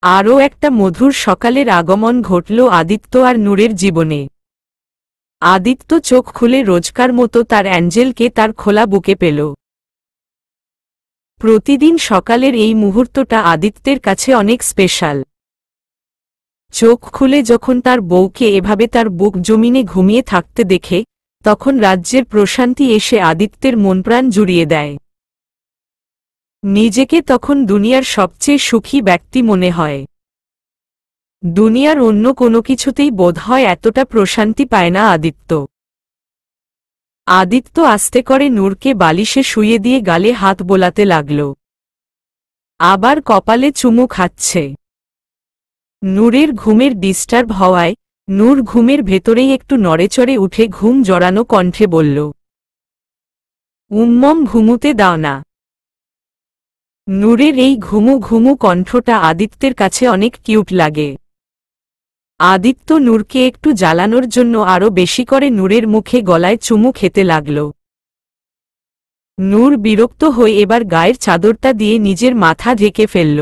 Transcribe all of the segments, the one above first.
আরও একটা মধুর সকালের আগমন ঘটল আদিত্য আর নূরের জীবনে। আদিত্য চোখ খুলে রোজকার মতো তার অ্যাঞ্জেলকে তার খোলা বুকে পেল। প্রতিদিন সকালের এই মুহূর্তটা আদিত্যের কাছে অনেক স্পেশাল। চোখ খুলে যখন তার বউকে এভাবে তার বুক জমিনে ঘুমিয়ে থাকতে দেখে, তখন রাজ্যের প্রশান্তি এসে আদিত্যের মনপ্রাণ জুড়িয়ে দেয়। নিজেকে তখন দুনিয়ার সবচেয়ে সুখী ব্যক্তি মনে হয়। দুনিয়ার অন্য কোনো কিছুতেই বোধহয় এতটা প্রশান্তি পায় না আদিত্য। আদিত্য আস্তে করে নূরকে বালিশে শুইয়ে দিয়ে গালে হাত বোলাতে লাগল। আবার কপালে চুমু খাচ্ছে। নূরের ঘুমের ডিস্টার্ব হওয়ায় নূর ঘুমের ভেতরেই একটু নড়েচড়ে উঠে ঘুম জড়ানো কণ্ঠে বলল, উম্মম ঘুমুতে দাও না। নূরের এই ঘুমু ঘুমু কণ্ঠটা আদিত্যের কাছে অনেক কিউট লাগে। আদিত্য নূরকে একটু জ্বালানোর জন্য আরও বেশি করে নূরের মুখে গলায় চুমু খেতে লাগল। নূর বিরক্ত হয়ে এবার গায়ের চাদরটা দিয়ে নিজের মাথা ঢেকে ফেলল।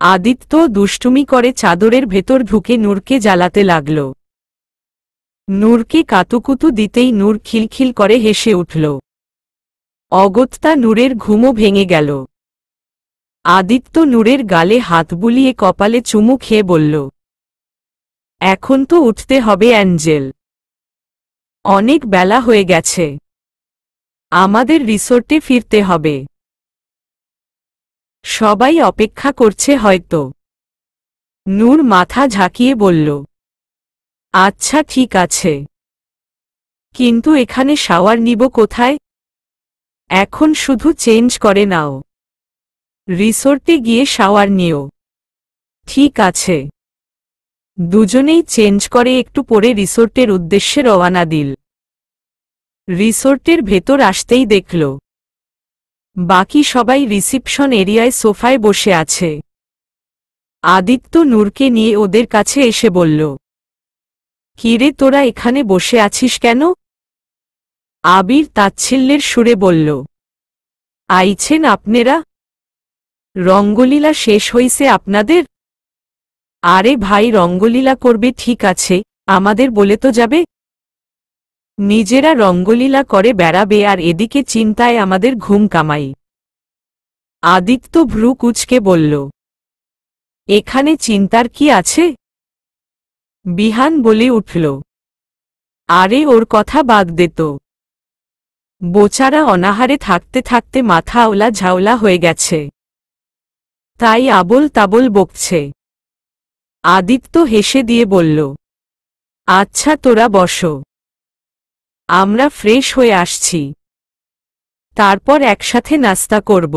আদিত্য দুষ্টুমি করে চাদরের ভেতর ঢুকে নূরকে জ্বালাতে লাগল। নূরকে কাতুকুতু দিতেই নূর খিলখিল করে হেসে উঠল। অগত্যা নূরের ঘুমও ভেঙে গেল। আদিত্য নূরের গালে হাত বুলিয়ে কপালে চুমু খেয়ে বলল, এখন তো উঠতে হবে অ্যাঞ্জেল। অনেক বেলা হয়ে গেছে। আমাদের রিসোর্টে ফিরতে হবে। সবাই অপেক্ষা করছে হয়তো। নূর মাথা ঝাঁকিয়ে বলল, আচ্ছা ঠিক আছে, কিন্তু এখানে শাওয়ার নিব কোথায়? এখন শুধু চেঞ্জ করে নাও। রিসোর্টে গিয়ে শাওয়ার নিও। ঠিক আছে। দুজনেই চেঞ্জ করে একটু পরে রিসোর্টের উদ্দেশ্যে রওনা দিল। রিসোর্টের ভেতর আসতেই দেখল বাকি সবাই রিসিপশন এরিয়ায় সোফায় বসে আছে। আদিত্য নূরকে নিয়ে ওদের কাছে এসে বলল, কিরে তোরা এখানে বসে আছিস কেন? আবির তাচ্ছিল্যের সুরে বলল, আইছেন আপনারা? রঙ্গলীলা শেষ হইছে আপনাদের? আরে ভাই, রঙ্গলীলা করবে ঠিক আছে, আমাদের বলে তো যাবে। নিজেরা রঙ্গলীলা করে বেড়াবে আর এদিকে চিন্তায় আমাদের ঘুম কামাই। আদিত্য ভ্রু কুঁচকে বলল, এখানে চিন্তার কি আছে? বিহান বলে উঠল, আরে ওর কথা বাদ দে তো। বোচারা অনাহারে থাকতে থাকতে মাথা আওলা ঝাওলা হয়ে গেছে, তাই আবোল তাবোল বকছে। আদিত্য হেসে দিয়ে বলল, আচ্ছা তোরা বসো, আমরা ফ্রেশ হয়ে আসছি, তারপর একসাথে নাস্তা করব।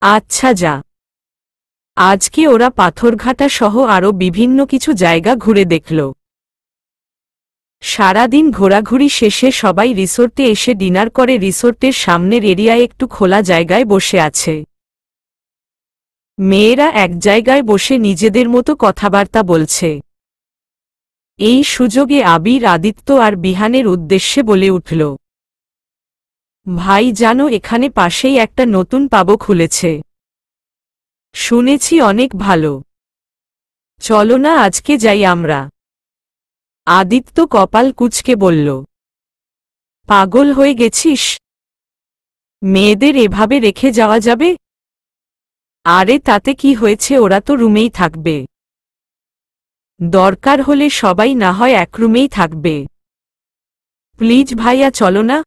আচ্ছা যা। আজকে ওরা পাথরঘাটা সহ আরও বিভিন্ন কিছু জায়গা ঘুরে দেখল। সারাদিন ঘোরাঘুরি শেষে সবাই রিসোর্টে এসে ডিনার করে রিসোর্টের সামনের এরিয়ায় একটু খোলা জায়গায় বসে আছে। মেয়েরা এক জায়গায় বসে নিজেদের মতো কথাবার্তা বলছে। এই সুযোগে আবির আদিত্য আর বিহানের উদ্দেশ্যে বলে উঠল, ভাই জানো এখানে পাশেই একটা নতুন পাবও খুলেছে। শুনেছি অনেক ভালো। চলো না আজকে যাই আমরা। আদিত্য কপাল কুঁচকে বলল, পাগল হয়ে গেছিস? মেয়েদের এভাবে রেখে যাওয়া যাবে? আরে তাতে কি হয়েছে, ওরা তো রুমেই থাকবে। দরকার হলে সবাই না হয় এক রুমেই থাকবে। প্লিজ ভাইয়া চলো না।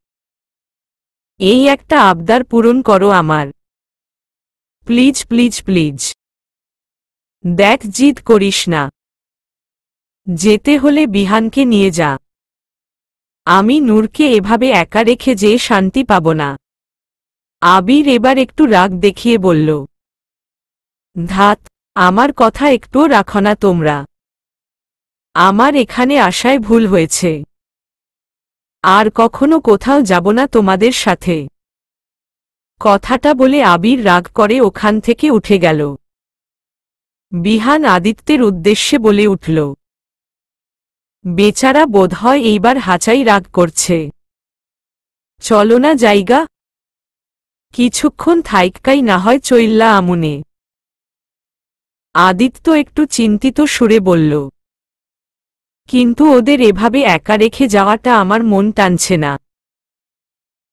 এই একটা আবদার পূরণ করো আমার। Please please please. দেখ জিদ করিস না। যেতে হলে বিহানকে নিয়ে যা। আমি নূরকে এভাবে একা রেখে যেয়ে শান্তি পাব না। আবির এবার একটু রাগ দেখিয়ে বলল, ধাত, আমার কথা একটুও রাখো না তোমরা। আমার এখানে আসায় ভুল হয়েছে। আর কখনো কোথাও যাব না তোমাদের সাথে। কথাটা বলে আবির রাগ করে ওখান থেকে উঠে গেল। বিহান আদিত্যের উদ্দেশ্যে বলে উঠল, বেচারা বোধহয় এইবার হাঁচাই রাগ করছে। চলো না জায়গা। কিছুক্ষণ থাইক্কাই না হয় চইল্লা আমুনে। আদিত্য একটু চিন্তিত সুরে বলল, কিন্তু ওদের এভাবে একা রেখে যাওয়াটা আমার মন টানছে না।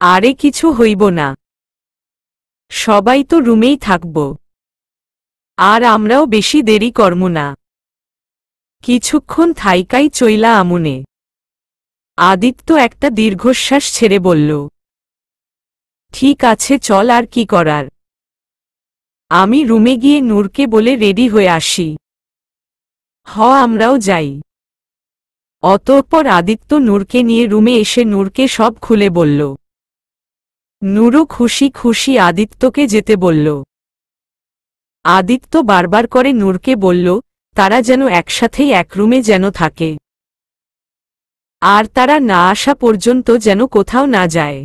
আরে কিছু হইব না, সবাই তো রুমেই থাকব, আর আমরাও বেশি দেরি করব না, কিছুক্ষণ থাইকাই চইলা আমুনে। আদিত্য একটা দীর্ঘশ্বাস ছেড়ে বলল, ঠিক আছে চল, আর কি করার। আমি রুমে গিয়ে নূরকে বলে রেডি হয়ে আসি। আমরাও যাই। অতঃপর আদিত্য নূরকে নিয়ে রুমে এসে নূরকে সব খুলে বলল। নূরও খুশি খুশি আদিত্যকে যেতে বলল। আদিত্য বারবার করে নূরকে বলল তারা যেন একসাথেই এক রুমে যেন থাকে, আর তারা না আসা পর্যন্ত যেন কোথাও না যায়।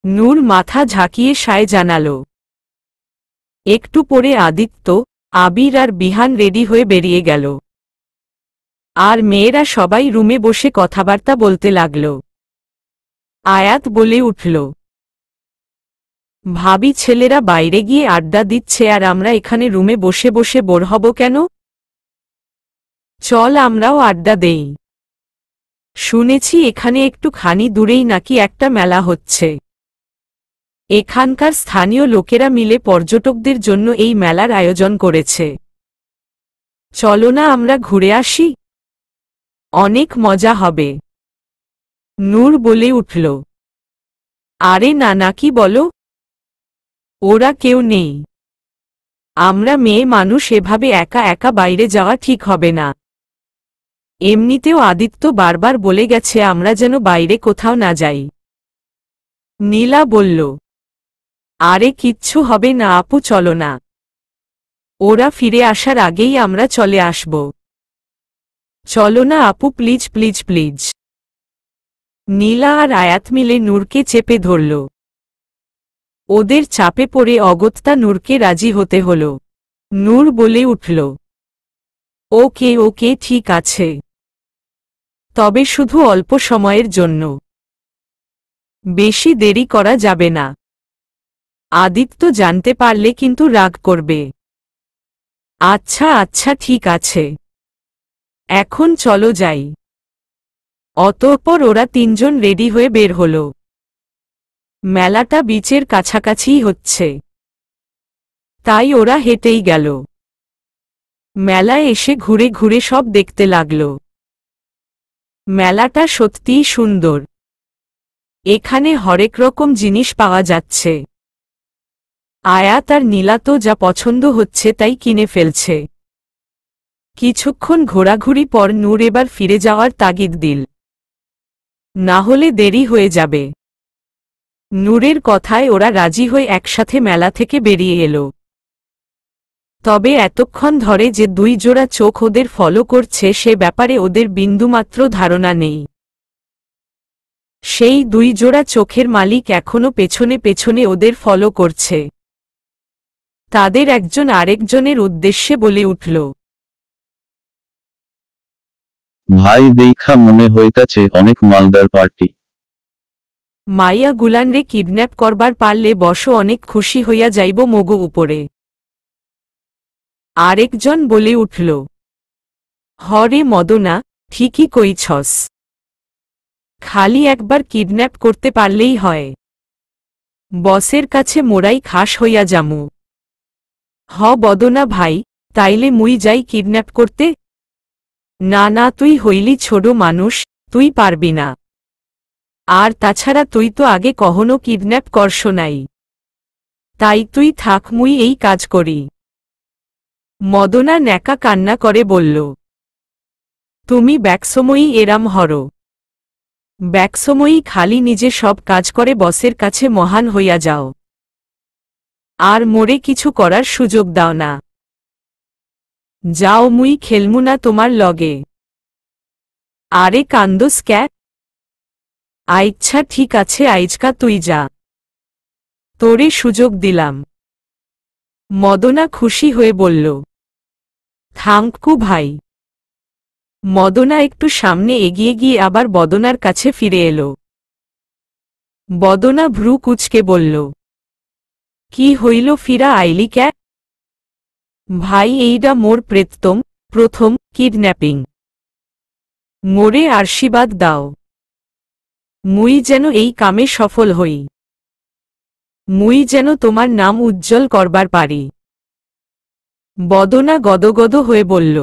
নূর মাথা ঝাঁকিয়ে সায় জানাল। একটু পরে আদিত্য, আবির আর বিহান রেডি হয়ে বেরিয়ে গেল, আর মেয়েরা সবাই রুমে বসে কথাবার্তা বলতে লাগল। আয়াত বলে উঠল, ভাবি ছেলেরা বাইরে গিয়ে আড্ডা দিচ্ছে আর আমরা এখানে রুমে বসে বসে বোর হব কেন? চল আমরাও আড্ডা দেই। শুনেছি এখানে একটু খানি দূরেই নাকি একটা মেলা হচ্ছে। এখানকার স্থানীয় লোকেরা মিলে পর্যটকদের জন্য এই মেলার আয়োজন করেছে। চলো না আমরা ঘুরে আসি, অনেক মজা হবে। নূর বলে উঠল, আরে না না, কি বলো? ওরা কেউ নেই, আমরা মেয়ে মানুষ, এভাবে একা একা বাইরে যাওয়া ঠিক হবে না। এমনিতেও আদিত্য বারবার বলে গেছে আমরা যেন বাইরে কোথাও না যাই। নীলা বলল, আরে কিচ্ছু হবে না আপু, চলো না, ওরা ফিরে আসার আগেই আমরা চলে আসব। চলো না আপু, প্লিজ প্লিজ প্লিজ। নীলা আর আয়াত মিলে নূরকে চেপে ধরল। ওদের চাপে পড়ে অগত্যা নূরকে রাজি হতে হল। নূর বলে উঠল, ওকে ওকে ঠিক আছে, তবে শুধু অল্প সময়ের জন্য, বেশি দেরি করা যাবে না। আদিত্য জানতে পারলে কিন্তু রাগ করবে। আচ্ছা আচ্ছা ঠিক আছে, এখন চলো যাই। অতঃপর ওরা তিনজন রেডি হয়ে বের হল। মেলাটা বিচের কাছাকাছিই হচ্ছে, তাই ওরা হেঁটেই গেল। মেলায় এসে ঘুরে ঘুরে সব দেখতে লাগল। মেলাটা সত্যিই সুন্দর, এখানে হরেক রকম জিনিস পাওয়া যাচ্ছে। আয়াত আর নীলা তো যা পছন্দ হচ্ছে তাই কিনে ফেলছে। কিছুক্ষণ ঘোরাঘুরি পর নূর এবার ফিরে যাওয়ার তাগিদ দিল, না হলে দেরি হয়ে যাবে। নূরের কথায় ওরা রাজি হয়ে একসাথে মেলা থেকে বেরিয়ে এলো। তবে এতক্ষণ ধরে যে দুই জোড়া চোখ ওদের ফলো করছে সে ব্যাপারে ওদের বিন্দুমাত্র ধারণা নেই। সেই দুই জোড়া চোখের মালিক এখনো পেছনে পেছনে ওদের ফলো করছে। তাদের একজন আরেকজনের উদ্দেশ্যে বলে উঠল, ভাই দেইখা মনে হইতাছে অনেক মালদার পার্টি। মাইয়া গুলানরে কিডন্যাপ করবার পারলে বসো অনেক খুশি হইয়া যাইব মগো উপরে। আরেকজন বলে উঠল, হরে মদনা, ঠিকই কইছস, খালি একবার কিডন্যাপ করতে পারলেই হয়, বসের কাছে মোরাই খাস হইয়া যামু। বদনা ভাই, তাইলে মুই যাই কিডন্যাপ করতে? না না, তুই হইলি ছোট মানুষ, তুই পারবি না। আর তাছাড়া তুই তো আগে কখনো কিডন্যাপ করস নাই, তাই তুই থাক, মুই এই কাজ করি। মদনা ন্যাকা কান্না করে বলল, তুমি ব্যাকসময়ী এরাম হর, ব্যাকসময়ী খালি নিজে সব কাজ করে বসের কাছে মহান হইয়া যাও, আর মোরে কিছু করার সুযোগ দাও না। যাও, মুই খেলমু না তোমার লগে। আরে কান্দোস ক্যা? আচ্ছা ঠিক আছে, আইজকা তুই যা, তোরে সুযোগ দিলাম। মদনা খুশি হয়ে বলল, থ্যাঙ্কু ভাই। মদনা একটু সামনে এগিয়ে গিয়ে আবার বদনার কাছে ফিরে এলো। বদনা ভ্রু কুচকে বলল, কি হইল, ফিরা আইলি ক্যা? ভাই এইডা মোর প্রথম কিডন্যাপিং। মোরে আশীর্বাদ দাও, মুই যেন এই কামে সফল হই, মুই যেন তোমার নাম উজ্জ্বল করবার পারি। বদনা গদগদ হয়ে বলল,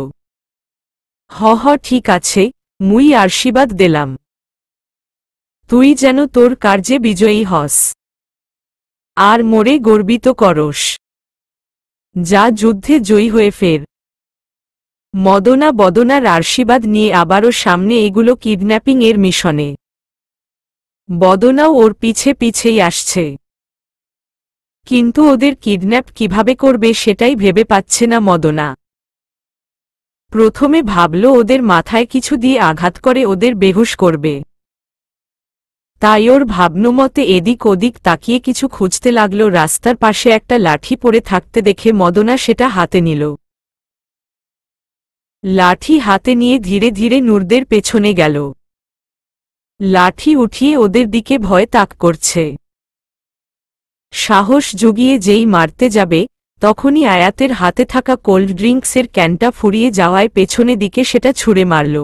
হ ঠিক আছে, মুই আশীর্বাদ দিলাম। তুই যেন তোর কার্যে বিজয়ী হস, আর মোরে গর্বিত করস। যা যুদ্ধে জয়ী হয়ে ফের। মদনা বদনার আশীর্বাদ নিয়ে আবারও সামনে এগুলো কিডন্যাপিং এর মিশনে। বদনাও ওর পিছে পিছেই আসছে, কিন্তু ওদের কিডন্যাপ কিভাবে করবে সেটাই ভেবে পাচ্ছে না মদনা। প্রথমে ভাবল ওদের মাথায় কিছু দিয়ে আঘাত করে ওদের বেহুশ করবে, তাই ওর ভাবনমতে এদিক ওদিক তাকিয়ে কিছু খুঁজতে লাগল। রাস্তার পাশে একটা লাঠি পড়ে থাকতে দেখে মদনা সেটা হাতে নিল। লাঠি হাতে নিয়ে ধীরে ধীরে নূরদের পেছনে গেল। লাঠি উঠিয়ে ওদের দিকে ভয় তাক করছে। সাহস জুগিয়ে যেই মারতে যাবে, তখনই আয়াতের হাতে থাকা কোল্ড ড্রিঙ্কসের ক্যানটা ফুরিয়ে যাওয়ায় পেছনে দিকে সেটা ছুঁড়ে মারল,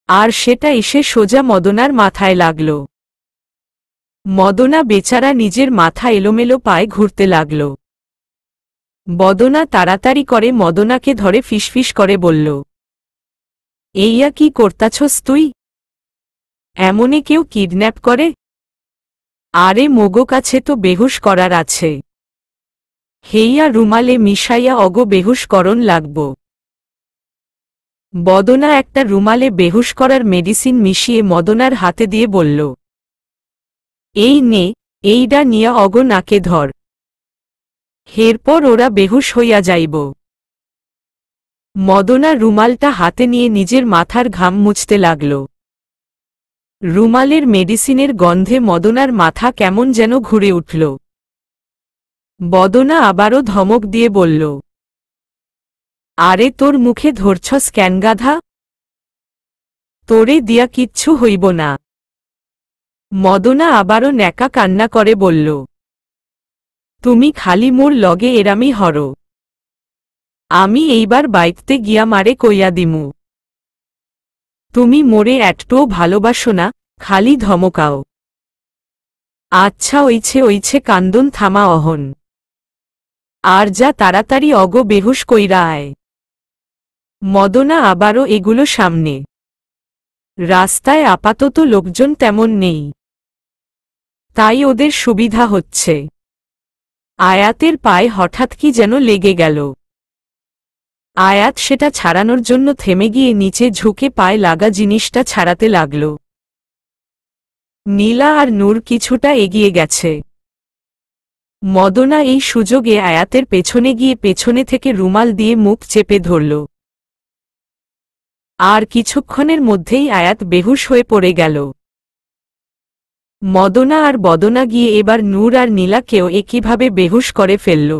আর সেটা এসে সোজা মদনার মাথায় লাগল। মদনা বেচারা নিজের মাথা এলোমেলো পায়ে ঘুরতে লাগল। বদনা তাড়াতাড়ি করে মদনাকে ধরে ফিসফিস করে বলল, এইয়া কি করতাছস তুই? এমনে কেউ কিডন্যাপ করে? আরে মোগো কাছে তো বেহুশ করার আছে, হেইয়া রুমালে মিশাইয়া বেহুশ করন লাগব। বদনা একটা রুমালে বেহুশ করার মেডিসিন মিশিয়ে মদনার হাতে দিয়ে বলল, এই নে, এইডা নিয়া নাকে ধর, এরপর ওরা বেহুশ হইয়া যাইব। মদনা রুমালটা হাতে নিয়ে নিজের মাথার ঘাম মুছতে লাগল। রুমালের মেডিসিনের গন্ধে মদনার মাথা কেমন যেন ঘুরে উঠল। বদনা আবারও ধমক দিয়ে বলল, আরে তোর মুখে ধরছস কেন গাধা? তোরে দিয়া কিচ্ছু হইব না। মদনা আবারও ন্যাকা কান্না করে বলল, তুমি খালি মোর লগে এরামি হর, আমি এইবার বাইকতে গিয়া মারে কইয়া দিমু। তুমি মোরে একটুও ভালোবাসো না, খালি ধমকাও। আচ্ছা ওইছে কান্দন থামা অহন, আর যা তাড়াতাড়ি বেহুশ কইরা আয়। মদনা আবারও এগুলো সামনে। রাস্তায় আপাতত লোকজন তেমন নেই, তাই ওদের সুবিধা হচ্ছে। আয়াতের পায়ে হঠাৎ কি যেন লেগে গেল। আয়াত সেটা ছাড়ানোর জন্য থেমে গিয়ে নিচে ঝুঁকে পায়ে লাগা জিনিসটা ছাড়াতে লাগল। নীলা আর নূর কিছুটা এগিয়ে গেছে। মদনা এই সুযোগে আয়াতের পেছনে গিয়ে পেছনে থেকে রুমাল দিয়ে মুখ চেপে ধরল, আর কিছুক্ষণের মধ্যেই আয়াত বেহুশ হয়ে পড়ে গেল। মদনা আর বদনা গিয়ে এবার নূর আর নীলাকেও একইভাবে বেহুশ করে ফেলল।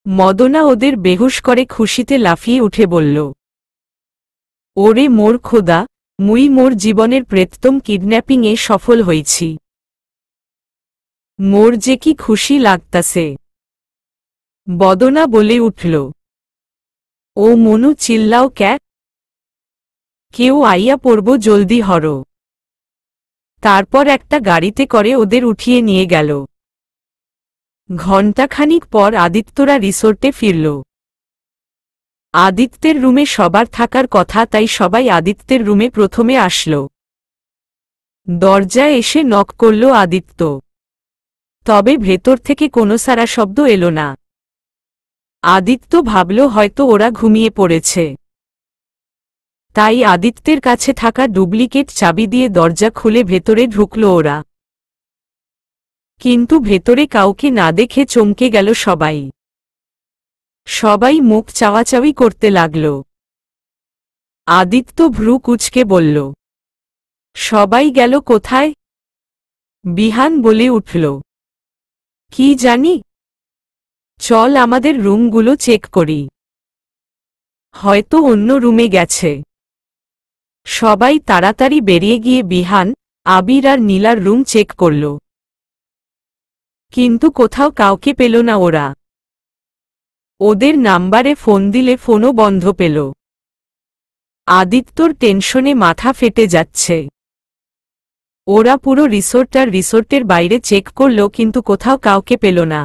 মদনা ওদের বেহুশ করে খুশিতে লাফিয়ে উঠে বলল, ওরে মোর খোদা, মুই মোর জীবনের প্রেততম কিডন্যাপিংয়ে সফল হইছি। মোর যে কি খুশি লাগতাছে। বদনা বলে উঠল, ও মনু চিল্লাও ক্যা? কেউ আইয়া পড়ব, জলদি হর। তারপর একটা গাড়িতে করে ওদের উঠিয়ে নিয়ে গেল। ঘণ্টাখানিক পর আদিত্যরা রিসোর্টে ফিরল। আদিত্যের রুমে সবার থাকার কথা, তাই সবাই আদিত্যের রুমে প্রথমে আসল। দরজায় এসে নক করল আদিত্য, তবে ভেতর থেকে কোনো সারা শব্দ এলো না। আদিত্য ভাবল হয়তো ওরা ঘুমিয়ে পড়েছে, তাই আদিত্যের কাছে থাকা ডুপ্লিকেট চাবি দিয়ে দরজা খুলে ভেতরে ঢুকল ওরা। কিন্তু ভেতরে কাউকে না দেখে চমকে গেল সবাই। সবাই মুখ চাওয়াচাওয়ি করতে লাগল। আদিত্য ভ্রু কুঁচকে বলল, সবাই গেল কোথায়? বিহান বলে উঠল, কি জানি, চল আমাদের রুমগুলো চেক করি, হয়তো অন্য রুমে গেছে। সবাই তাড়াতাড়ি বেরিয়ে গিয়ে বিহান, আবির আর নীলার রুম চেক করল, কিন্তু কোথাও কাউকে পেল না ওরা। ওদের নাম্বারে ফোন দিলে ফোনও বন্ধ পেল। আদিত্যর টেনশনে মাথা ফেটে যাচ্ছে। ওরা পুরো রিসোর্টের বাইরে চেক করল, কিন্তু কোথাও কাউকে পেল না।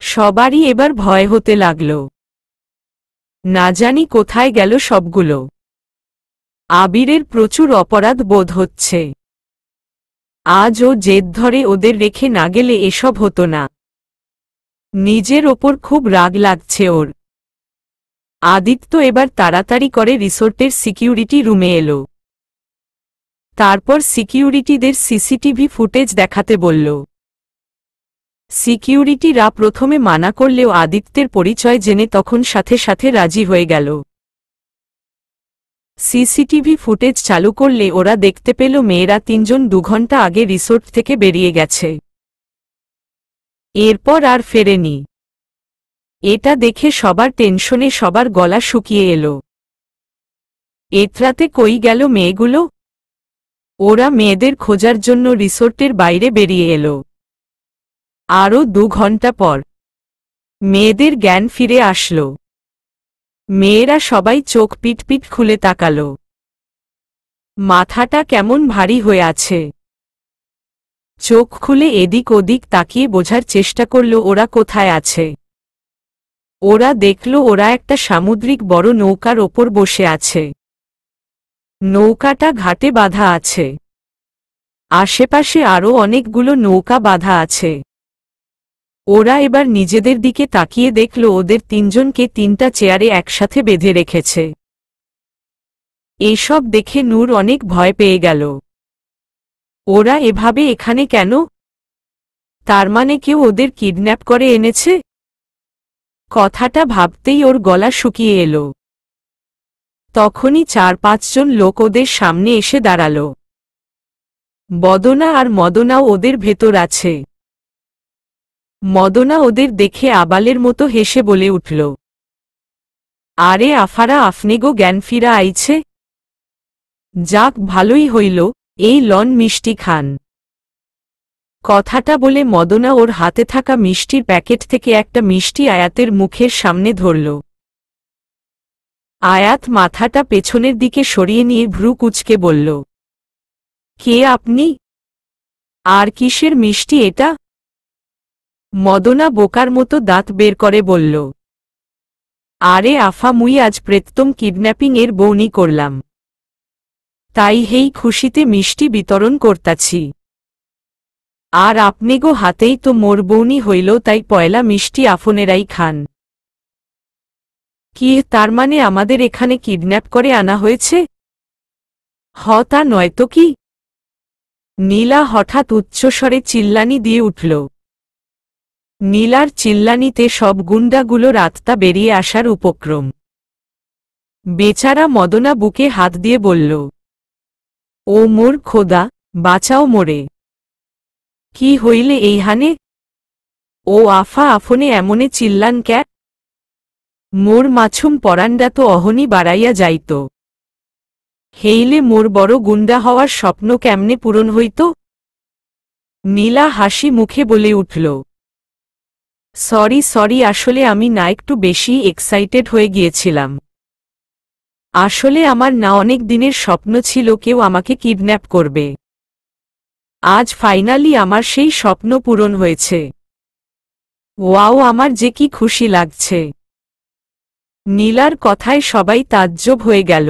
সবারই এবার ভয় হতে লাগল। না জানি কোথায় গেল সবগুলো। আবিরের প্রচুর অপরাধ বোধ হচ্ছে। আজ ও জেদ ধরে ওদের রেখে না গেলে এসব হতো না। নিজের ওপর খুব রাগ লাগছে ওর। আদিত্য এবার তাড়াতাড়ি করে রিসোর্টের সিকিউরিটি রুমে এলো। তারপর সিকিউরিটিদের সিসিটিভি ফুটেজ দেখাতে বলল। সিকিউরিটিরা প্রথমে মানা করলেও আদিত্যের পরিচয় জেনে তখন সাথে সাথে রাজি হয়ে গেল। সিসিটিভি ফুটেজ চালু করলে ওরা দেখতে পেল মেয়েরা 3 জন 2 ঘন্টা আগে রিসোর্ট থেকে বেরিয়ে গেছে। এরপর আর ফেরেনি। এটা দেখে সবার টেনশনে সবার গলা শুকিয়ে এলো। এতরাতে কই গেল মেয়েগুলো? ওরা মেয়েদের খোঁজার জন্য রিসোর্টের বাইরে বেরিয়ে এলো। আরও 2 ঘন্টা পর মেয়েদের জ্ঞান ফিরে আসলো। মেয়েরা সবাই চোখ পিটপিট খুলে তাকালো। মাথাটা কেমন ভারী হয়ে আছে। চোখ খুলে এদিক ওদিক তাকিয়ে বোঝার চেষ্টা করল ওরা কোথায় আছে। ওরা দেখল ওরা একটা সামুদ্রিক বড় নৌকার ওপর বসে আছে। নৌকাটা ঘাটে বাঁধা আছে। আশেপাশে আরও অনেকগুলো নৌকা বাঁধা আছে। ওরা এবার নিজেদের দিকে তাকিয়ে দেখল ওদের 3 জনকে 3টা চেয়ারে একসাথে বেঁধে রেখেছে। এসব দেখে নূর অনেক ভয় পেয়ে গেল। ওরা এভাবে এখানে কেন? তার মানে কেউ ওদের কিডন্যাপ করে এনেছে? কথাটা ভাবতেই ওর গলা শুকিয়ে এলো। তখনই 4-5 জন লোক ওদের সামনে এসে দাঁড়াল। বদনা আর মদনাও ওদের ভেতর আছে। মদনা ওদের দেখে আবালের মতো হেসে বলে উঠল, আরে আফারা, আফনেগো জ্ঞান ফিরা আইছে। যাক, ভালোই হইল, এই লন মিষ্টি খান। কথাটা বলে মদনা ওর হাতে থাকা মিষ্টির প্যাকেট থেকে একটা মিষ্টি আয়াতের মুখের সামনে ধরল। আয়াত মাথাটা পেছনের দিকে সরিয়ে নিয়ে ভ্রু কুঁচকে বলল, কে আপনি? আর কিসের মিষ্টি এটা? মদনা বোকার মতো দাঁত বের করে বলল, আরে আফা, মুই আজ প্রেতম কিডন্যাপিং এর বউনি করলাম, তাই হেই খুশিতে মিষ্টি বিতরণ করতাছি। আর আপনেগো হাতেই তো মোর বউনি হইল, তাই পয়লা মিষ্টি আফনেরাই খান। কি, তার মানে আমাদের এখানে কিডন্যাপ করে আনা হয়েছে? তা নয়তো কি? নীলা হঠাৎ উচ্চস্বরে চিল্লানি দিয়ে উঠল। নীলার চিল্লানিতে সব গুন্ডাগুলোর আত্মা বেরিয়ে আসার উপক্রম। বেচারা মদনা বুকে হাত দিয়ে বলল, ও মোর খোদা, বাঁচাও মোরে। কি হইলে এইহানে? ও আফা, আফনে এমনে চিল্লান ক্যা? মোর মাছুম পরান্ডা তো অহনি বাড়াইয়া যাইত। হেইলে মোর বড় গুন্ডা হওয়ার স্বপ্ন কেমনে পূরণ হইত? নীলা হাসি মুখে বলে উঠল, সরি, আসলে আমি না একটু বেশি এক্সাইটেড হয়ে গিয়েছিলাম। আসলে আমার না অনেক দিনের স্বপ্ন ছিল কেউ আমাকে কিডন্যাপ করবে। আজ ফাইনালি আমার সেই স্বপ্ন পূরণ হয়েছে। ওয়াও, আমার যে কি খুশি লাগছে। নীলার কথায় সবাই তাজ্জব হয়ে গেল।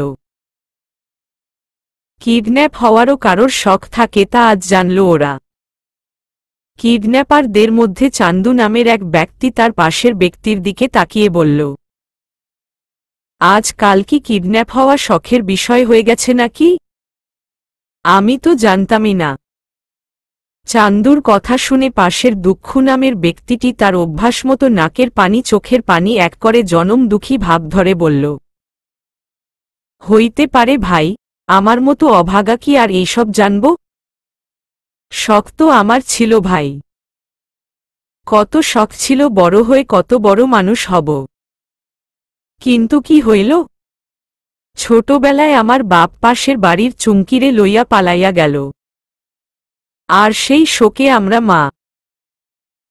কিডন্যাপ হওয়ারও কারোর শখ থাকে, তা আজ জানল ওরা। কিডন্যাপারদের মধ্যে চান্দু নামের এক ব্যক্তি তার পাশের ব্যক্তির দিকে তাকিয়ে বলল, আজকাল কি কিডন্যাপ হওয়া শখের বিষয় হয়ে গেছে নাকি? আমি তো জানতামই না। চান্দুর কথা শুনে পাশের দুঃখু নামের ব্যক্তিটি তার অভ্যাসমতো নাকের পানি চোখের পানি এক করে জনম দুঃখী ভাব ধরে বলল, হইতে পারে ভাই, আমার মতো অভাগা কি আর এইসব জানব? শখ তো আমার ছিল ভাই। কত শখ ছিল বড় হয়ে কত বড় মানুষ হব। কিন্তু কি হইল? ছোটবেলায় আমার বাপ পাশের বাড়ির চুমকিরে লইয়া পালাইয়া গেল। আর সেই শোকে আমরা মা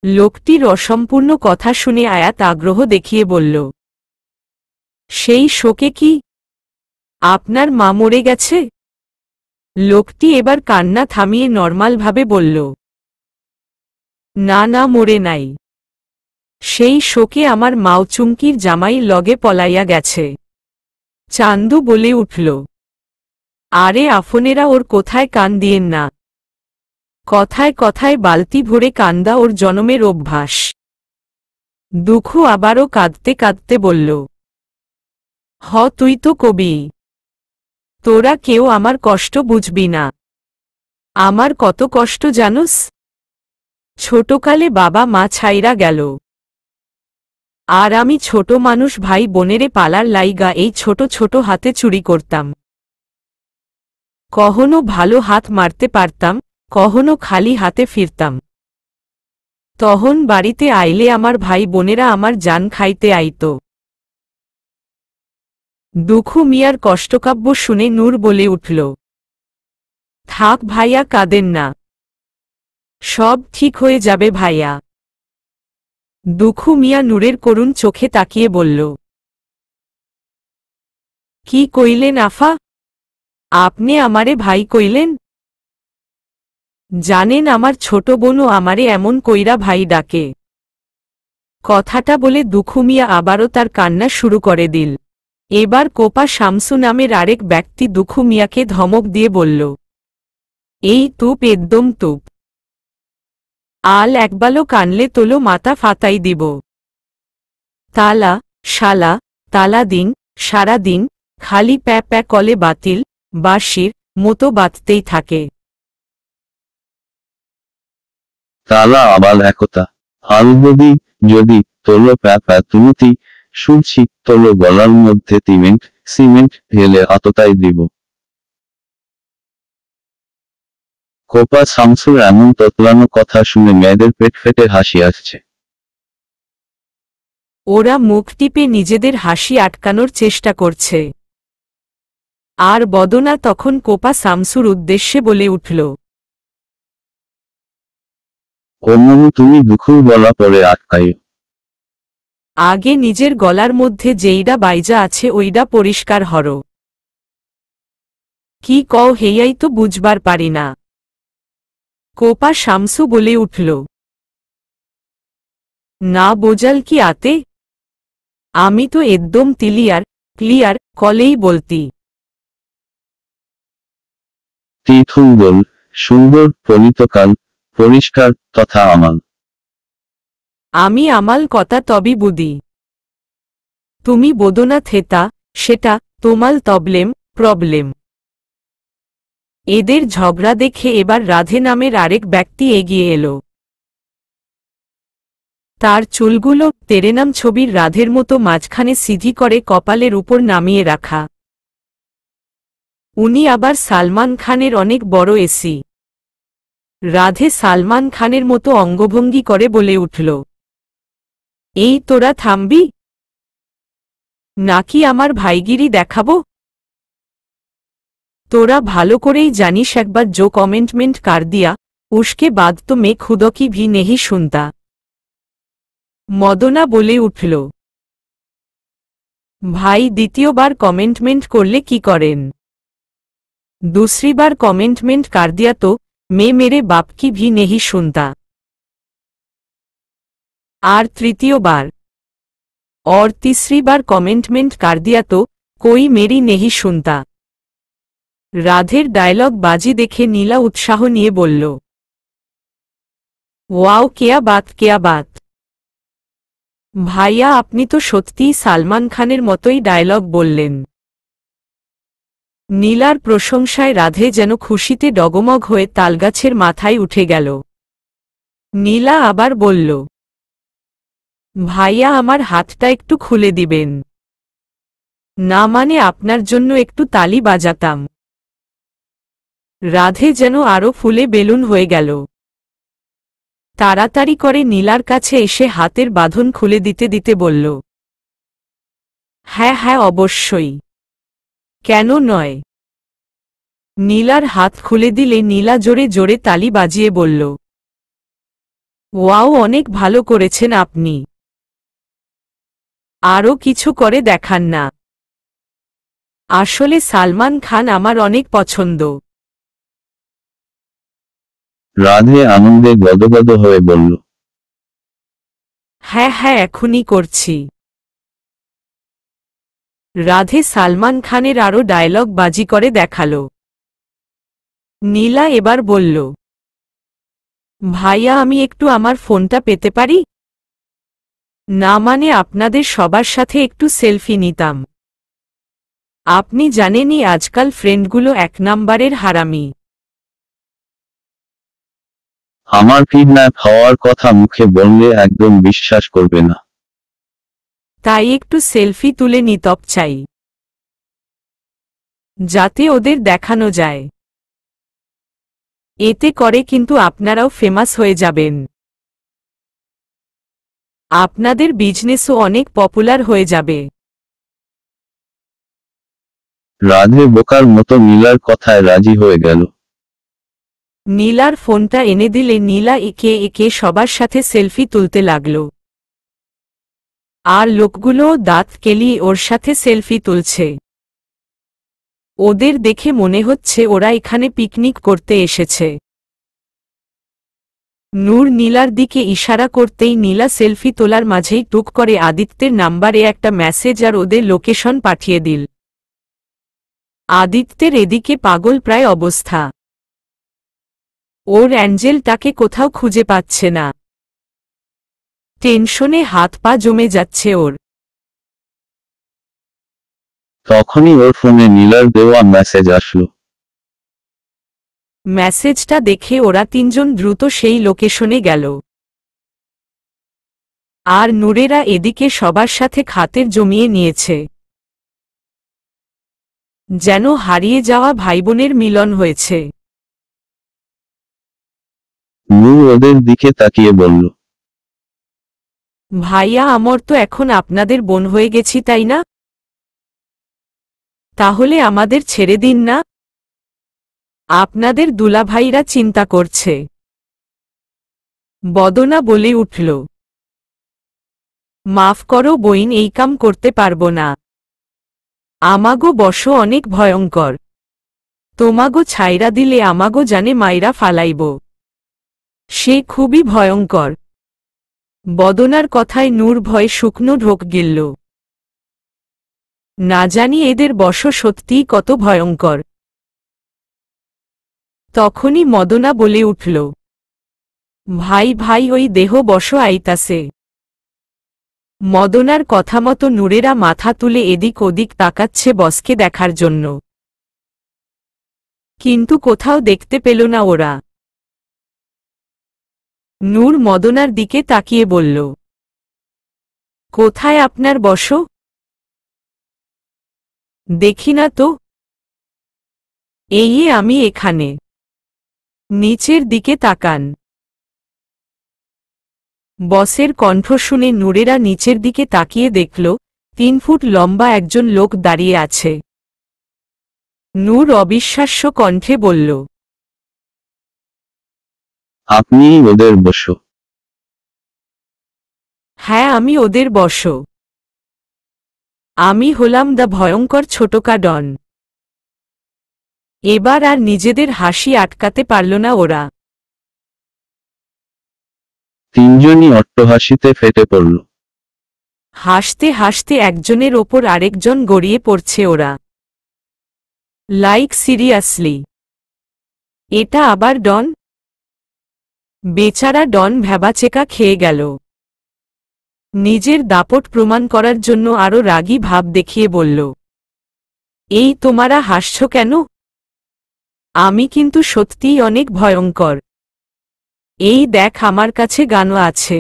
লোকটির অসম্পূর্ণ কথা শুনে আয়াত আগ্রহ দেখিয়ে বলল, সেই শোকে কি? আপনার মা মরে গেছে? লোকটি এবার কান্না থামিয়ে নর্মালভাবে বলল, না না, মরে নাই। সেই শোকে আমার মাও চুমকির জামাই লগে পলাইয়া গেছে। চান্দু বলে উঠল, আরে আফনেরা, ওর কোথায় কান দিয়েন না। কথায় কথায় বালতি ভরে কান্দা ওর জনমের অভ্যাস। দুঃখু আবারও কাঁদতে কাঁদতে বলল, তুই তো কবি, তোরা কেউ আমার কষ্ট বুঝবি না। আমার কত কষ্ট জানোস? ছোটকালে বাবা মা ছাইরা গেল, আর আমি ছোট মানুষ, ভাই বোনেরে পালার লাইগা এই ছোট ছোট হাতে চুরি করতাম। কখনো ভালো হাত মারতে পারতাম, কখনো খালি হাতে ফিরতাম। তখন বাড়িতে আইলে আমার ভাই বোনেরা আমার জান খাইতে আইত। দুঃখু মিয়ার কষ্টকাব্য শুনে নূর বলে উঠল, থাক ভাইয়া, কাঁদেন না, সব ঠিক হয়ে যাবে ভাইয়া। দুঃখু মিয়া নূরের করুণ চোখে তাকিয়ে বলল, কি কইলেন আফা? আপনি আমারে ভাই কইলেন? জানেন আমার ছোট বোনও আমারে এমন কইরা ভাই ডাকে। কথাটা বলে দুঃখু মিয়া আবারও তার কান্না শুরু করে দিল। এবার কোপা শামসু নামের আরেক ব্যক্তি দুঃখু মিয়াকে ধমক দিয়ে বলল, এই তুপ, একদম তুপ। আল একবালও কানলে তোলো মাথা ফাতাই দিব। তালা, শালা, তালা দিন, সারা দিন খালি প্যা প্যা কলে বাতিল বাঁশির মতো বাততেই থাকে। তালা আবাল একতা। আলবদি যদি তোলো প্যাপা তুমতি, শুনছি তোলো গলার মধ্যে সিমেন্ট ঢেলে আততাই দিব। কোপা শামসুর এমন তোতলানো কথা শুনে মেয়েদের পেট ফেটে হাসি আসছে। ওরা মুখ টিপে নিজেদের হাসি আটকানোর চেষ্টা করছে। আর বদনা তখন কোপা শামসুর উদ্দেশ্যে বলে উঠল, অমনু, তুমি দুঃখুর গলা পরে আটকাইও। আগে নিজের গলার মধ্যে যেইডা বাইজা আছে ওইডা পরিষ্কার হরো। কি কও হেয়াই তো বুঝবার পারি না। কোপা শামসু বলে উঠল, না বোঝাল কি আতে? আমি তো একদম ক্লিয়ার কলেই বলতি। তীর্থুঙ্গল, সুন্দর, পরিতকাল, পরিষ্কার তথা আমাল। আমি আমাল কথা তবি বুদি। তুমি বোদনা থেতা, সেটা তোমাল প্রবলেম। এদের ঝগড়া দেখে এবার রাধে নামের আরেক ব্যক্তি এগিয়ে এলো। তার চুলগুলো তেরেনাম ছবির রাধের মতো মাঝখানে সিধি করে কপালের উপর নামিয়ে রাখা। উনি আবার সালমান খানের অনেক বড় এসি। রাধে সালমান খানের মতো অঙ্গভঙ্গি করে বলে উঠল, এই তোরা থামবি নাকি আমার ভাইগিরি দেখাবো? তোরা ভালো করেই জানিস একবার জো কমেন্টমেন্ট কার দিয়া, উসকে বাদ তো মে খুদকি ভি নেহি শুনতা। মদনা বলে উঠল, ভাই দ্বিতীয়বার কমেন্টমেন্ট করলে কি করেন? दूसरी बार कमेंटमेंट कर दिया तो मैं मेरे बाप की भी नहीं सुनता। और तृतीय बार और तीसरी बार कमेंटमेंट कर दिया तो कोई मेरी नहीं सुनता। রাধের ডায়লগ বাজি দেখে নীলা উৎসাহ নিয়ে বলল, ওয়াও, কেয়া বাত। ভাইয়া, আপনি তো সত্যিই সালমান খানের মতোই ডায়লগ বললেন। নীলার প্রশংসায় রাধে যেন খুশিতে ডগমগ হয়ে তালগাছের মাথায় উঠে গেল। নীলা আবার বলল, ভাইয়া, আমার হাতটা একটু খুলে দিবেন না? মানে আপনার জন্য একটু তালি বাজাতাম। রাধে যেন আরো ফুলে বেলুন হয়ে গেল। তাড়াতাড়ি করে নীলার কাছে এসে হাতের বাঁধন খুলে দিতে দিতে বলল, হ্যাঁ অবশ্যই, কেন নয়। নীলার হাত খুলে দিলে নীলা জোরে জোরে তালি বাজিয়ে বলল, ওয়াও, অনেক ভালো করেছেন আপনি। আরও কিছু করে দেখান না। আসলে সালমান খান আমার অনেক পছন্দ। রাধে আনন্দে গদগদ হয়ে বলল। হ্যাঁ হ্যাঁ, এখনই করছি। রাধে সালমান খানের আরও ডায়লগ বাজি করে দেখালো। নীলা এবার বলল, ভাইয়া আমি একটু আমার ফোনটা পেতে পারি? না মানে আপনাদের সবার সাথে একটু সেলফি নিতাম। আপনি জানেনই আজকাল ফ্রেন্ডগুলো এক নাম্বারের হারামি। আমার কিডন্যাপ হওয়ার কথা মুখে বললে একদম বিশ্বাস করবে না। তাই একটু সেলফি তুলে নিতপ চাই, যাতে ওদের দেখানো যায়। এতে করে কিন্তু আপনারাও ফেমাস হয়ে যাবেন। আপনাদের বিজনেসও অনেক পপুলার হয়ে যাবে। রাধে বোকার মতো নীলার কথায় রাজি হয়ে গেল। নীলার ফোনটা এনে দিলে নীলা একে একে সবার সাথে সেলফি তুলতে লাগল। আর লোকগুলোও দাঁত কেলিয়ে ওর সাথে সেলফি তুলছে। ওদের দেখে মনে হচ্ছে ওরা এখানে পিকনিক করতে এসেছে। নূর নীলার দিকে ইশারা করতেই নীলা সেলফি তোলার মাঝেই টুক করে আদিত্যের নাম্বারে একটা মেসেজ আর ওদের লোকেশন পাঠিয়ে দিল। আদিত্যের এদিকে পাগল প্রায় অবস্থা। ওর অ্যাঞ্জেলটাকে কোথাও খুঁজে পাচ্ছে না। টেনশনে হাত পা জমে যাচ্ছে ওর। তখনই ওর ফোনে নীলার দেওয়া মেসেজ আসলো। মেসেজটা দেখে ওরা তিনজন দ্রুত সেই লোকেশনে গেল। আর নূরেরা এদিকে সবার সাথে খাতির জমিয়ে নিয়েছে। যেন হারিয়ে যাওয়া ভাইবোনের মিলন হয়েছে। নূর ওদের দিকে তাকিয়ে বলল, ভাইয়া আমর তো এখন আপনাদের বোন হয়ে গেছি তাই না? তাহলে আমাদের ছেড়ে দিন না। আপনাদের দুলাভাইরা চিন্তা করছে। বদনা বলে উঠল, মাফ করো বইন, এই কাম করতে পারবো না। আমাগো বশো অনেক ভয়ঙ্কর। তোমাগো ছাইরা দিলে আমাগো জানে মাইরা ফালাইব। সে খুবই ভয়ঙ্কর। বদনার কথায় নূর ভয়ে শুকনো ঢোক গিলল। না জানি এদের বশ সত্যিই কত ভয়ঙ্কর। তখনই মদনা বলে উঠল, ভাই ভাই ওই দেহ বশ আইতাছে। মদনার কথা মতো নূরেরা মাথা তুলে এদিক ওদিক তাকাচ্ছে বসকে দেখার জন্য। কিন্তু কোথাও দেখতে পেল না ওরা। নূর মদনার দিকে তাকিয়ে বলল, কোথায় আপনার বশ? দেখি না তো। এই আমি এখানে। নিচের দিকে তাকান। বসের কণ্ঠ শুনে নূরেরা নিচের দিকে তাকিয়ে দেখল 3 ফুট লম্বা একজন লোক দাঁড়িয়ে আছে। নূর অবিশ্বাস্য কণ্ঠে বলল, আপনিই ওদের বশ? হ্যাঁ আমি ওদের বশ। আমি হলাম দ্য ভয়ঙ্কর ছোটকা ডন। এবার আর নিজেদের হাসি আটকাতে পারল না ওরা। তিনজনই অট্টহাসিতে ফেটে পড়ল। হাসতে হাসতে একজনের ওপর আরেকজন গড়িয়ে পড়ছে ওরা। Like seriously? এটা আবার ডন? বেচারা ডন ভ্যাবাচেকা খেয়ে গেল। নিজের দাপট প্রমাণ করার জন্য আরও রাগী ভাব দেখিয়ে বলল, এই তোমারা হাসছ কেন? আমি কিন্তু সত্যিই অনেক ভয়ঙ্কর। এই দেখ আমার কাছে গানও আছে।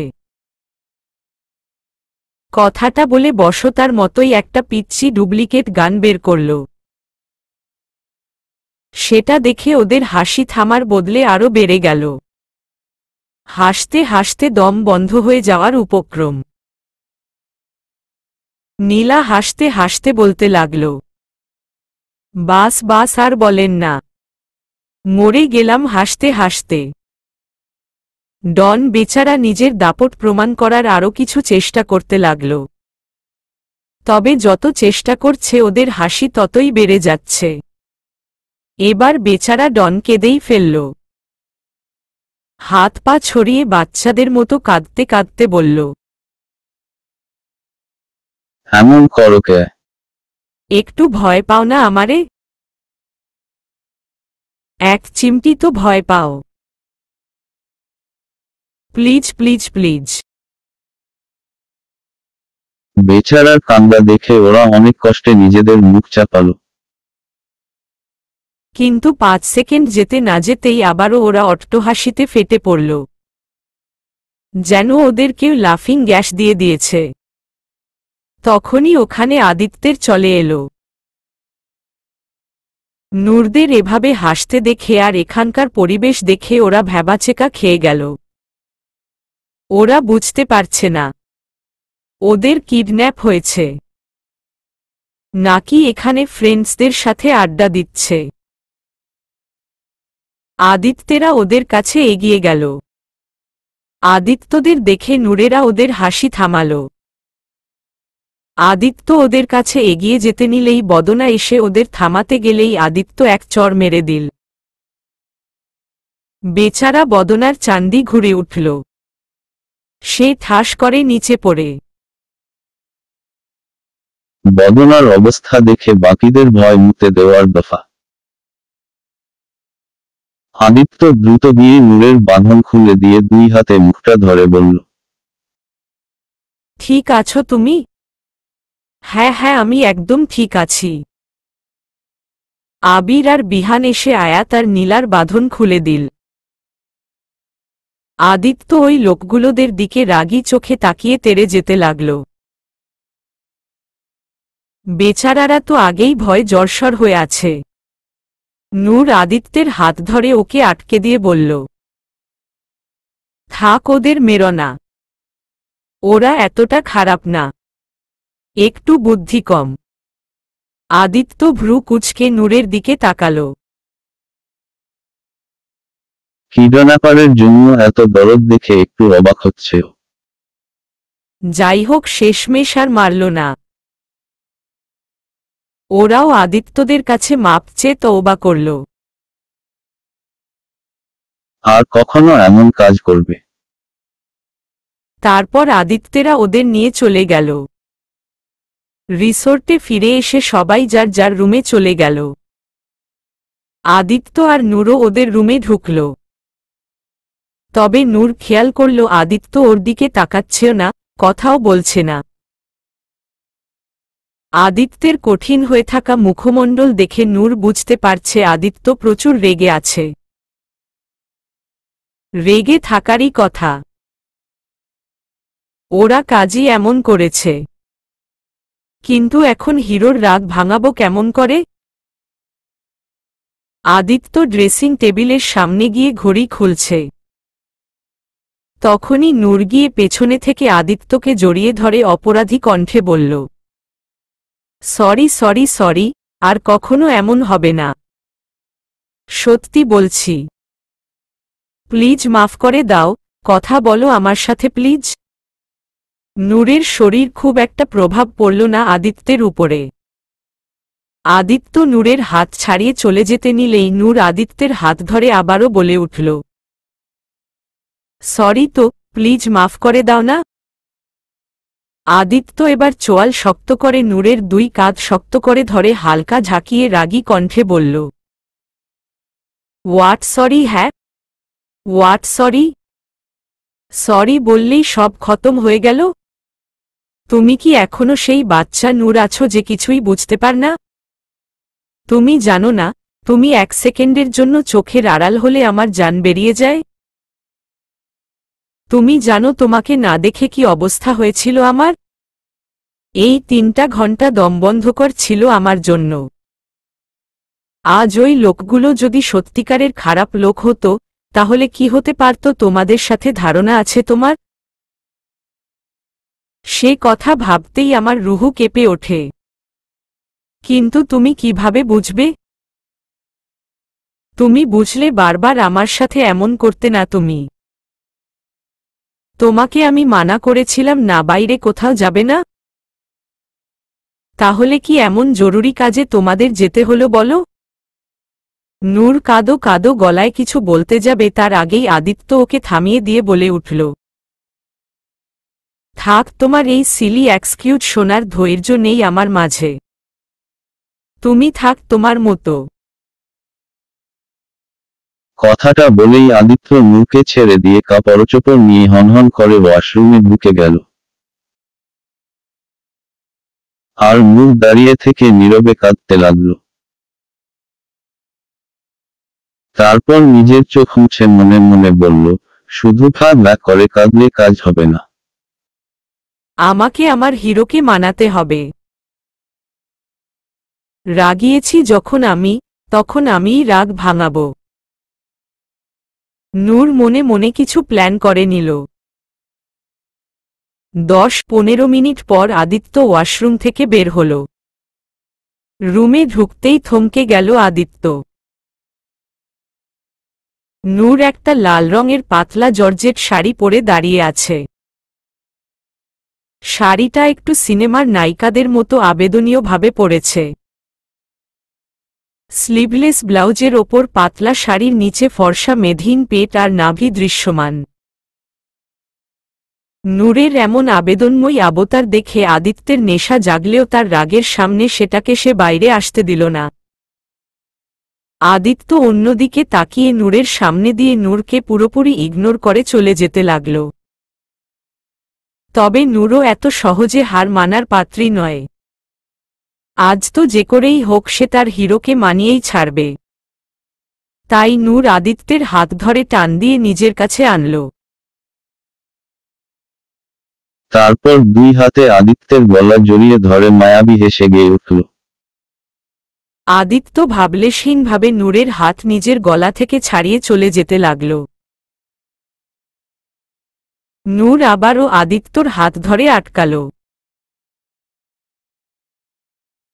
কথাটা বলে বশ তার মতোই একটা পিচ্চি ডুপ্লিকেট গান বের করল। সেটা দেখে ওদের হাসি থামার বদলে আরও বেড়ে গেল। হাসতে হাসতে দম বন্ধ হয়ে যাওয়ার উপক্রম। নীলা হাসতে হাসতে বলতে লাগল, বাস বাস আর বলেন না। মরে গেলাম হাসতে হাসতে। ডন বেচারা নিজের দাপট প্রমাণ করার আরও কিছু চেষ্টা করতে লাগল। তবে যত চেষ্টা করছে ওদের হাসি ততই বেড়ে যাচ্ছে। এবার বেচারা ডন কেঁদেই ফেলল। হাত পা ছড়িয়ে বাচ্চাদের মতো কাঁদতে কাঁদতে বলল, এমন করো কে? একটু ভয় পাও না আমারে? এক চিমটি তো ভয় পাও। Please please please. বেচারার কান্না দেখে ওরা অনেক কষ্টে নিজেদের মুখ চাপালো। কিন্তু 5 সেকেন্ড যেতে না যেতেই আবারও ওরা অট্টহাসিতে ফেটে পড়ল, যেন ওদের কেউ লাফিং গ্যাস দিয়ে দিয়েছে। তখনই ওখানে আদিত্যের চলে এলো। নূরদের এভাবে হাসতে দেখে আর এখানকার পরিবেশ দেখে ওরা ভ্যাবাচেকা খেয়ে গেল। ওরা বুঝতে পারছে না ওদের কিডন্যাপ হয়েছে নাকি এখানে ফ্রেন্ডসদের সাথে আড্ডা দিচ্ছে। আদিত্যেরা ওদের কাছে এগিয়ে গেল। আদিত্যদের দেখে নূরেরা ওদের হাসি থামাল। আদিত্য ওদের কাছে এগিয়ে যেতে নিলেই বদনা এসে ওদের থামাতে গেলেই আদিত্য এক চড় মেরে দিল। বেচারা বদনার চান্দি ঘুরে উঠল। সে ঠাস করে নিচে পড়ে। বদনার অবস্থা দেখে বাকিদের ভয় মুতে দেওয়ার দফা। আদিত্য দ্রুত গিয়ে নূরের বাঁধন খুলে দিয়ে 2 হাতে মুখটা ধরে বলল, ঠিক আছো তুমি? হ্যাঁ হ্যাঁ, আমি একদম ঠিক আছি। আবির আর বিহান এসে আয়াত আর নীলার বাঁধন খুলে দিল। আদিত্য ওই লোকগুলোদের দিকে রাগী চোখে তাকিয়ে তেড়ে যেতে লাগল। বেচারারা তো আগেই ভয় জর্জর হয়ে আছে। নূর আদিত্যের হাত ধরে ওকে আটকে দিয়ে বলল, থাক, ওদের মেরো না। ওরা এতটা খারাপ না, একটু বুদ্ধি কম। আদিত্য ভ্রু কুঁচকে নূরের দিকে তাকাল। কিডন্যাপারের জন্য এত দরদ দেখে একটু অবাক হচ্ছে ও। যাই হোক, শেষমেশ আর মারল না। ওরাও আদিত্যদের কাছে মাপ চেয়ে তওবা করল। আর কখনো এমন কাজ করবে। তারপর আদিত্যেরা ওদের নিয়ে চলে গেল। রিসোর্টে ফিরে এসে সবাই যার যার রুমে চলে গেল। আদিত্য আর নূরও ওদের রুমে ঢুকল। তবে নূর খেয়াল করল আদিত্য ওর দিকে তাকাচ্ছেও না, কথাও বলছে না। আদিত্যের কঠিন হয়ে থাকা মুখমণ্ডল দেখে নূর বুঝতে পারছে আদিত্য প্রচুর রেগে আছে। রেগে থাকারই কথা, ওরা কাজই এমন করেছে। কিন্তু এখন হিরোর রাগ ভাঙাবো কেমন করে? আদিত্য ড্রেসিং টেবিলের সামনে গিয়ে ঘড়ি খুলছে। তখনই নূর গিয়ে পেছনে থেকে আদিত্যকে জড়িয়ে ধরে অপরাধী কণ্ঠে বলল, সরি সরি সরি, আর কখনো এমন হবে না। সত্যি বলছি। প্লিজ মাফ করে দাও, কথা বলো আমার সাথে প্লিজ। নূরের শরীর খুব একটা প্রভাব পড়ল না আদিত্যের উপরে। আদিত্য নূরের হাত ছাড়িয়ে চলে যেতে নিলেই নূর আদিত্যের হাত ধরে আবারও বলে উঠল, সরি তো, প্লিজ মাফ করে দাও না। আদিত্য এবার চোয়াল শক্ত করে নূরের 2 কাঁধ শক্ত করে ধরে হালকা ঝাঁকিয়ে রাগী কণ্ঠে বলল, হোয়াট সরি? হ্যাঁ, হোয়াট সরি? সরি বললেই সব খতম হয়ে গেল? তুমি কি এখনো সেই বাচ্চা নূর আছো যে কিছুই বুঝতে পার না? তুমি জানো না, তুমি 1 সেকেন্ডের জন্য চোখের আড়াল হলে আমার জান বেরিয়ে যায়? তুমি জানো তোমাকে না দেখে কি অবস্থা হয়েছিল আমার? এই 3টা ঘন্টা দমবন্ধকর ছিল আমার জন্য। আজ ওই লোকগুলো যদি সত্যিকারের খারাপ লোক হতো, তাহলে কি হতে পারত তোমাদের সাথে ধারণা আছে তোমার? সে কথা ভাবতেই আমার রুহু কেঁপে ওঠে। কিন্তু তুমি কিভাবে বুঝবে? তুমি বুঝলে বারবার আমার সাথে এমন করতে না তুমি। তোমাকে আমি মানা করেছিলাম না, বাইরে কোথাও যাবে না। তাহলে কি এমন জরুরি কাজে তোমাদের যেতে হলো বলো? নূর কাঁদো কাঁদো গলায় কিছু বলতে যাবে, তার আগেই আদিত্য ওকে থামিয়ে দিয়ে বলে উঠল, থাক, তোমার এই সিলি এক্সকিউজ শোনার ধৈর্য নেই আমার মাঝে। তুমি থাক তোমার মতো। কথাটা বলেই আদিত্য নূরকে ছেড়ে দিয়ে কাপড়চোপড় নিয়ে হনহন করে ওয়াশরুমে ঢুকে গেল। আর নূর দাঁড়িয়ে থেকে নীরবে কাঁদতে লাগলো। তারপর নিজের চোখ মুছে মনে মনে বলল, শুধু ভা করে কাঁদলে কাজ হবে না। আমাকে আমার হিরোকে মানাতে হবে। রাগিয়েছি যখন আমি, তখন আমিই রাগ ভাঙাব। নূর মনে মনে কিছু প্ল্যান করে নিল। 10-15 মিনিট পর আদিত্য ওয়াশরুম থেকে বের হল। রুমে ঢুকতেই থমকে গেল আদিত্য। নূর একটা লাল রঙের পাতলা জর্জেট শাড়ি পরে দাঁড়িয়ে আছে। শাড়িটা একটু সিনেমার নায়িকাদের মতো আবেদনীয়ভাবে পরেছে। স্লিভলেস ব্লাউজের ওপর পাতলা শাড়ির নিচে ফর্সা মেধহীন পেট আর নাভি দৃশ্যমান। নূরের এমন আবেদনময়ী অবতার দেখে আদিত্যের নেশা জাগলেও তার রাগের সামনে সেটাকে সে বাইরে আসতে দিল না। আদিত্য অন্যদিকে তাকিয়ে নূরের সামনে দিয়ে নূরকে পুরোপুরি ইগনোর করে চলে যেতে লাগল। তবে নূরও এত সহজে হার মানার পাত্রী নয়। আজ তো যে করেই হোক সে তার হিরোকে মানিয়েই ছাড়বে। তাই নূর আদিত্যের হাত ধরে টান দিয়ে নিজের কাছে আনল। তারপর দুই হাতে আদিত্যের গলা জড়িয়ে ধরে মায়াবী হেসে গেয়ে উঠল। আদিত্য ভাবলেশহীনভাবে নূরের হাত নিজের গলা থেকে ছাড়িয়ে চলে যেতে লাগল। নূর আবারও আদিত্যর হাত ধরে আটকাল।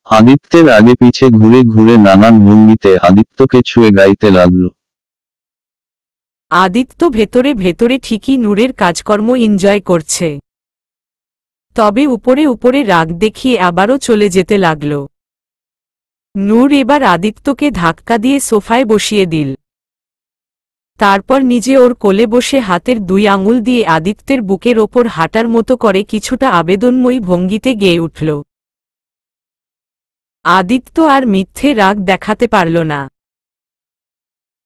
আদিত্যের আগে পিছে ঘুরে ঘুরে নানান ভঙ্গিতে আদিত্যকে ছুঁয়ে গাইতে লাগল। আদিত্য ভেতরে ভেতরে ঠিকই নূরের কাজকর্ম এনজয় করছে। তবে উপরে উপরে রাগ দেখিয়ে আবারও চলে যেতে লাগল। নূর এবার আদিত্যকে ধাক্কা দিয়ে সোফায় বসিয়ে দিল। তারপর নিজে ওর কোলে বসে হাতের 2 আঙুল দিয়ে আদিত্যের বুকের ওপর হাঁটার মতো করে কিছুটা আবেদনময়ী ভঙ্গিতে গেয়ে উঠল। আদিত্য আর মিথ্যে রাগ দেখাতে পারল না।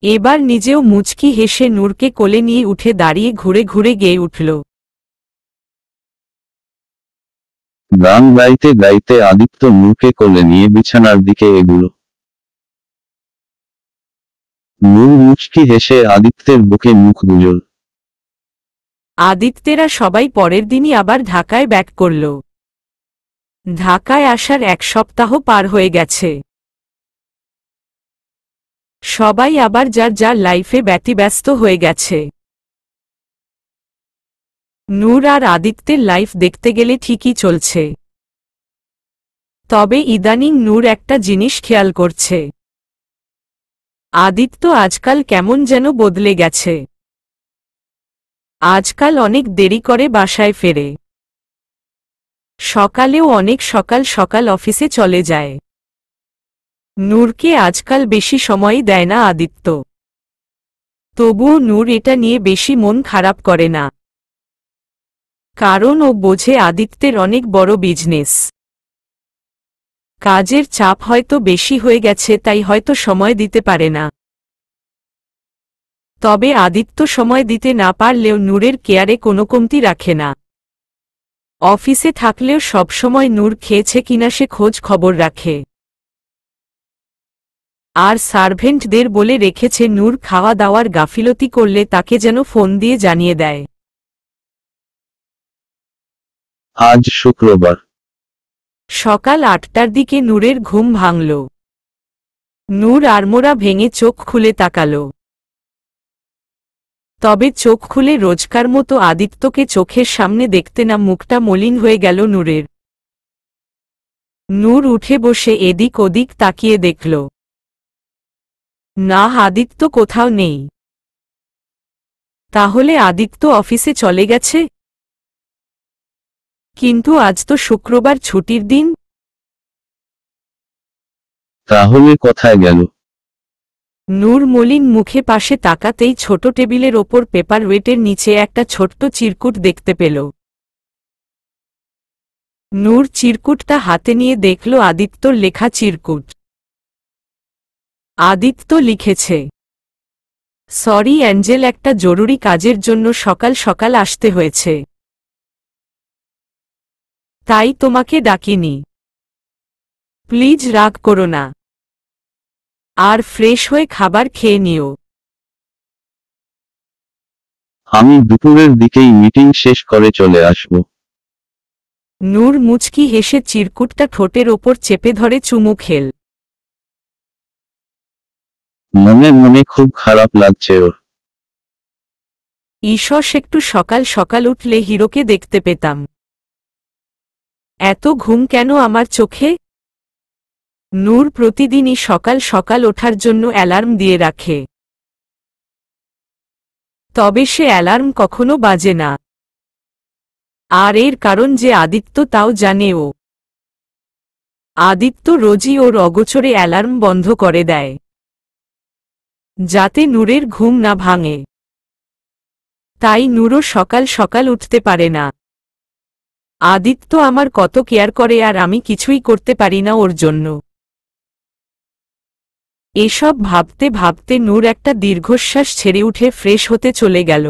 এবার নিজেও মুচকি হেসে নূরকে কোলে নিয়ে উঠে দাঁড়িয়ে ঘুরে ঘুরে গেয়ে উঠল। গান গাইতে গাইতে আদিত্য নূরকে কোলে নিয়ে বিছানার দিকে এগুলো। নূর মুচকি হেসে আদিত্যের বুকে মুখ গুজল। আদিত্যেরা সবাই পরের দিনই আবার ঢাকায় ব্যাক করল। ঢাকায় আসার 1 সপ্তাহ পার হয়ে গেছে। সবাই আবার যার যার লাইফে ব্যতিব্যস্ত হয়ে গেছে। নূর আর আদিত্যের লাইফ দেখতে গেলে ঠিকই চলছে। তবে ইদানিং নূর একটা জিনিস খেয়াল করছে। আদিত্য আজকাল কেমন যেন বদলে গেছে। আজকাল অনেক দেরি করে বাসায় ফেরে। সকালেও অনেক সকাল সকাল অফিসে চলে যায়। নূরকে আজকাল বেশি সময়ই দেয় না আদিত্য। তবুও নূর এটা নিয়ে বেশি মন খারাপ করে না। কারণ ও বোঝে আদিত্যের অনেক বড় বিজনেস। কাজের চাপ হয়তো বেশি হয়ে গেছে, তাই হয়তো সময় দিতে পারে না। তবে আদিত্য সময় দিতে না পারলেও নূরের কেয়ারে কোনো কমতি রাখে না। অফিসে থাকলেও সবসময় নূর খেয়েছে কিনা সে খোঁজ খবর রাখে। আর সার্ভেন্টদের বলে রেখেছে নূর খাওয়া দাওয়ার গাফিলতি করলে তাকে যেন ফোন দিয়ে জানিয়ে দেয়। আজ শুক্রবার সকাল 8টার দিকে নূরের ঘুম ভাঙল। নূর আড়মোড়া ভেঙে চোখ খুলে তাকাল। তবে চোখ খুলে রোজকার মতো আদিত্যকে চোখের সামনে দেখতে না মুখটা মলিন হয়ে গেল নূরের। নূর উঠে বসে এদিক ওদিক তাকিয়ে দেখল। না, আদিত্য কোথাও নেই। তাহলে আদিত্য অফিসে চলে গেছে? কিন্তু আজ তো শুক্রবার, ছুটির দিন। তাহলে কোথায় গেল? নূর মলিন মুখে পাশে তাকাতেই ছোট টেবিলের ওপর পেপার ওয়েটের নিচে একটা ছোট্ট চিরকুট দেখতে পেল। নূর চিরকুটটা হাতে নিয়ে দেখল আদিত্যর লেখা চিরকুট। আদিত্য লিখেছে, সরি অ্যাঞ্জেল, একটা জরুরি কাজের জন্য সকাল সকাল আসতে হয়েছে, তাই তোমাকে ডাকিনি। প্লিজ রাগ করো না, আর ফ্রেশ হয়ে খাবার খেয়ে নিও। আমি দুপুরের দিকেই মিটিং শেষ করে চলে আসব। নূর মুচকি হেসে চিরকুটটা ঠোঁটের ওপর চেপে ধরে চুমু খেল। মনে মনে খুব খারাপ লাগছে ওর। ঈশ্বর, একটু সকাল সকাল উঠলে হিরোকে দেখতে পেতাম। এত ঘুম কেন আমার চোখে? নূর প্রতিদিনই সকাল সকাল ওঠার জন্য অ্যালার্ম দিয়ে রাখে, তবে সে অ্যালার্ম কখনো বাজে না। আর এর কারণ যে আদিত্য তাও জানে ও। আদিত্য রোজই ওর অগোচরে অ্যালার্ম বন্ধ করে দেয়, যাতে নূরের ঘুম না ভাঙে। তাই নূরও সকাল সকাল উঠতে পারে না। আদিত্য আমার কত কেয়ার করে, আর আমি কিছুই করতে পারি না ওর জন্য। এসব ভাবতে ভাবতে নূর একটা দীর্ঘশ্বাস ছেড়ে উঠে ফ্রেশ হতে চলে গেল।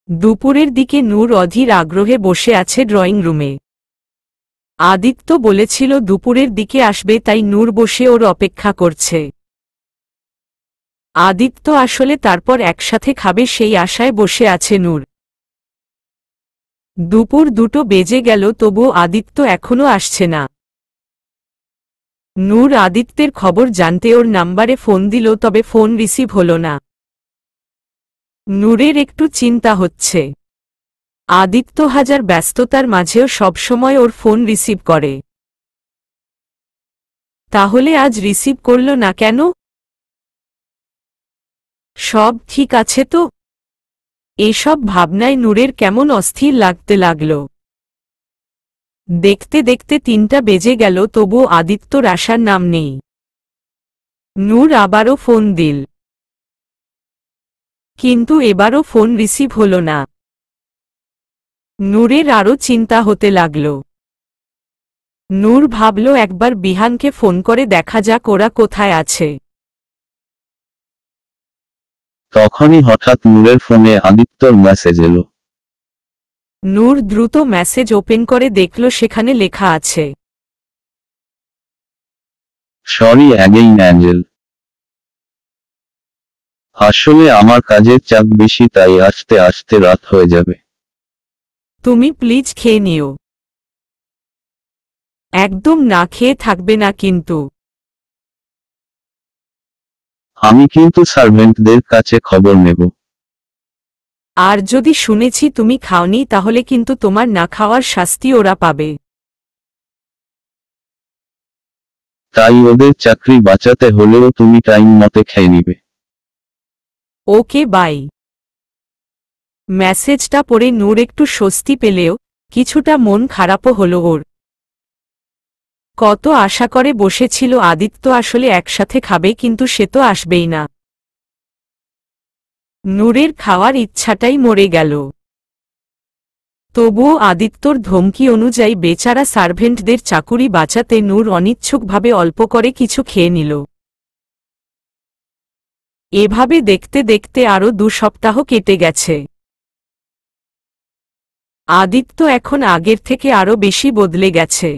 দুপুরের দিকে নূর অধীর আগ্রহে বসে আছে ড্রয়িং রুমে। আদিত্য বলেছিল দুপুরের দিকে আসবে, তাই নূর বসে ওর অপেক্ষা করছে। আদিত্য আসলে তারপর একসাথে খাবে সেই আশায় বসে আছে নূর। দুপুর 2টো বেজে গেল, তবুও আদিত্য এখনো আসছে না। নূর আদিত্যের খবর জানতে ওর নাম্বারে ফোন দিল, তবে ফোন রিসিভ হলো না। নূরের একটু চিন্তা হচ্ছে। আদিত্য হাজার ব্যস্ততার মাঝেও সবসময় ওর ফোন রিসিভ করে, তাহলে আজ রিসিভ করল না কেন? সব ঠিক আছে তো? এসব ভাবনায় নূরের কেমন অস্থির লাগতে লাগল। দেখতে দেখতে 3টা বেজে গেল, তবুও আদিত্যর আসার নাম নেই। নূর আবারও ফোন দিল, কিন্তু এবারও ফোন রিসিভ হল না। নূরের আরও চিন্তা হতে লাগল। নূর ভাবল একবার বিহানকে ফোন করে দেখা যাক ওরা কোথায় আছে। তখনই হঠাৎ নূরের ফোনে আদিত্যর মেসেজ এলো। নূর দ্রুত মেসেজ ওপেন করে দেখল সেখানে লেখা আছে, সরি অ্যাগেইন অ্যাঞ্জেল। আসলে আমার কাজের চাপ বেশি, তাই আসতে আসতে রাত হয়ে যাবে। তুমি প্লিজ খেয়ে নিও। একদম না খেয়ে থাকবে না কিন্তু। আমি কিন্তু সার্ভেন্টদের কাছে খবর নেব। আর যদি শুনেছি তুমি খাওনি, তাহলে কিন্তু তোমার না খাওয়ার শাস্তি ওরা পাবে। তাই ওদের চাকরি বাঁচাতে হলেও তুমি টাইম মতে খেয়ে নিবে। Okay bye. মেসেজটা পড়ে নূর একটু স্বস্তি পেলেও কিছুটা মন খারাপও হলো ওর। কত আশা করে বসেছিল আদিত্য আসলে একসাথে খাবে, কিন্তু সে তো আসবেই না। নূরের খাওয়ার ইচ্ছাটাই মরে গেল। তবুও আদিত্যর ধমকি অনুযায়ী বেচারা সার্ভেন্টদের চাকুরি বাঁচাতে নূর অনিচ্ছুকভাবে অল্প করে কিছু খেয়ে নিল। এভাবে দেখতে দেখতে আরও 2 সপ্তাহ কেটে গেছে। আদিত্য এখন আগের থেকে আরও বেশি বদলে গেছে।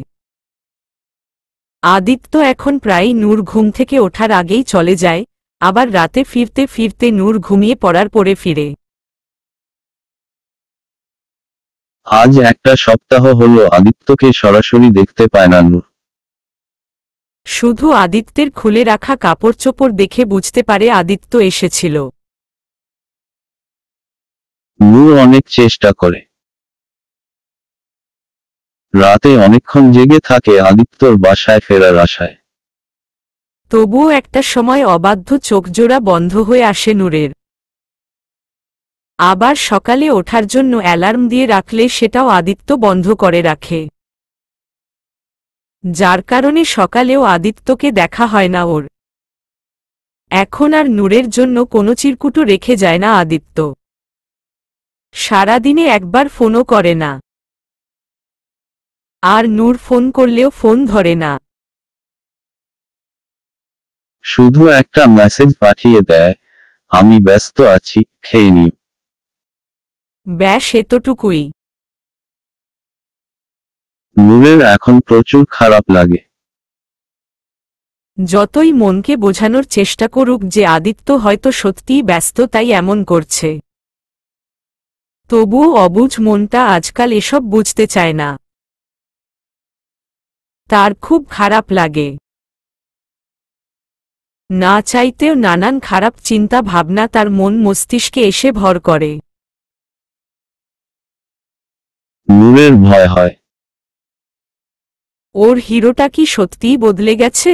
আদিত্য এখন প্রায়ই নূর ঘুম থেকে ওঠার আগেই চলে যায়, আবার রাতে ফিরতে ফিরতে নূর ঘুমিয়ে পড়ার পরে ফিরে। আজ একটা সপ্তাহ হলো আদিত্যকে সরাসরি দেখতে পায় না নূর। শুধু আদিত্যের খুলে রাখা কাপড়চোপড় দেখে বুঝতে পারে আদিত্য এসেছিল। নূর অনেক চেষ্টা করে। রাতে অনেকক্ষণ জেগে থাকে আদিত্যর বাসায় ফেরার আশায়। তবুও একটা সময় অবাধ্য চোখজোড়া বন্ধ হয়ে আসে নূরের। আবার সকালে ওঠার জন্য অ্যালার্ম দিয়ে রাখলে সেটাও আদিত্য বন্ধ করে রাখে, যার কারণে সকালেও আদিত্যকে দেখা হয় না ওর। এখন আর নূরের জন্য কোনো চিরকুটও রেখে যায় না আদিত্য। সারাদিনে একবার ফোনও করে না, আর নূর ফোন করলেও ফোন ধরে না। শুধু একটা মেসেজ পাঠিয়ে দেয়, আমি ব্যস্ত আছি, খেয়ে নিও। ব্যাস এতটুকুই। নূরের এখন প্রচুর খারাপ লাগে। যতই মনকে বোঝানোর চেষ্টা করুক যে আদিত্য হয়তো সত্যিই ব্যস্ত তাই এমন করছে, তবুও অবুঝ মনটা আজকাল এসব বুঝতে চায় না। তার খুব খারাপ লাগে। না চাইতেও নানান খারাপ চিন্তা ভাবনা তার মন মস্তিষ্কে এসে ভর করে। নূরের ভয় হয়। ওর হিরোটা কি সত্যিই বদলে গেছে?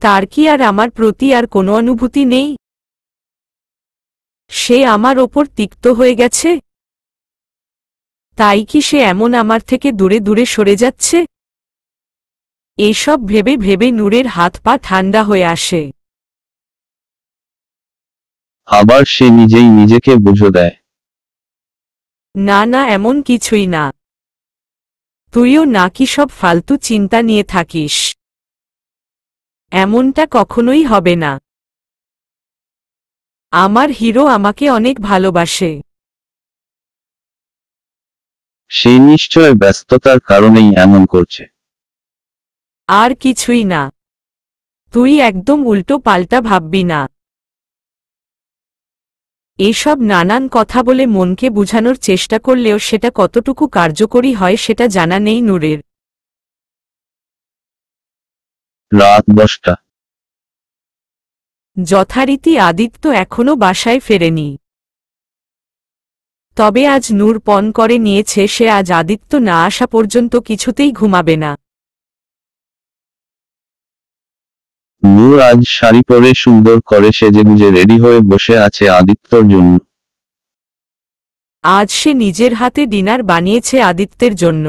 তার কি আর আমার প্রতি আর কোনো অনুভূতি নেই? সে আমার ওপর তিক্ত হয়ে গেছে? তাই কি সে এমন আমার থেকে দূরে দূরে সরে যাচ্ছে? এসব ভেবে ভেবে নূরের হাত পা ঠান্ডা হয়ে আসে। আবার সে নিজেই নিজেকে বুঝো দেয়। না না, এমন কিছুই না। তুইও নাকি সব ফালতু চিন্তা নিয়ে থাকিস। এমনটা কখনোই হবে না। আমার হিরো আমাকে অনেক ভালোবাসে। সে নিশ্চয় ব্যস্ততার কারণেই এমন করছে। আর কিছুই না। তুই একদম উল্টো পাল্টা ভাববি না। এসব নানান কথা বলে মনকে বুঝানোর চেষ্টা করলেও সেটা কতটুকু কার্যকরী হয় সেটা জানা নেই নূরের। রাত 10টা। যথারীতি আদিত্য এখনো বাসায় ফেরেনি। তবে আজ নূর পণ করে নিয়েছে সে আজ আদিত্য না আসা পর্যন্ত কিছুতেই ঘুমাবে না। নূর আজ শাড়ি পরে সুন্দর করে সেজেগুজে রেডি হয়ে বসে আছে আদিত্যর জন্য। আজ সে নিজের হাতে ডিনার বানিয়েছে আদিত্যের জন্য।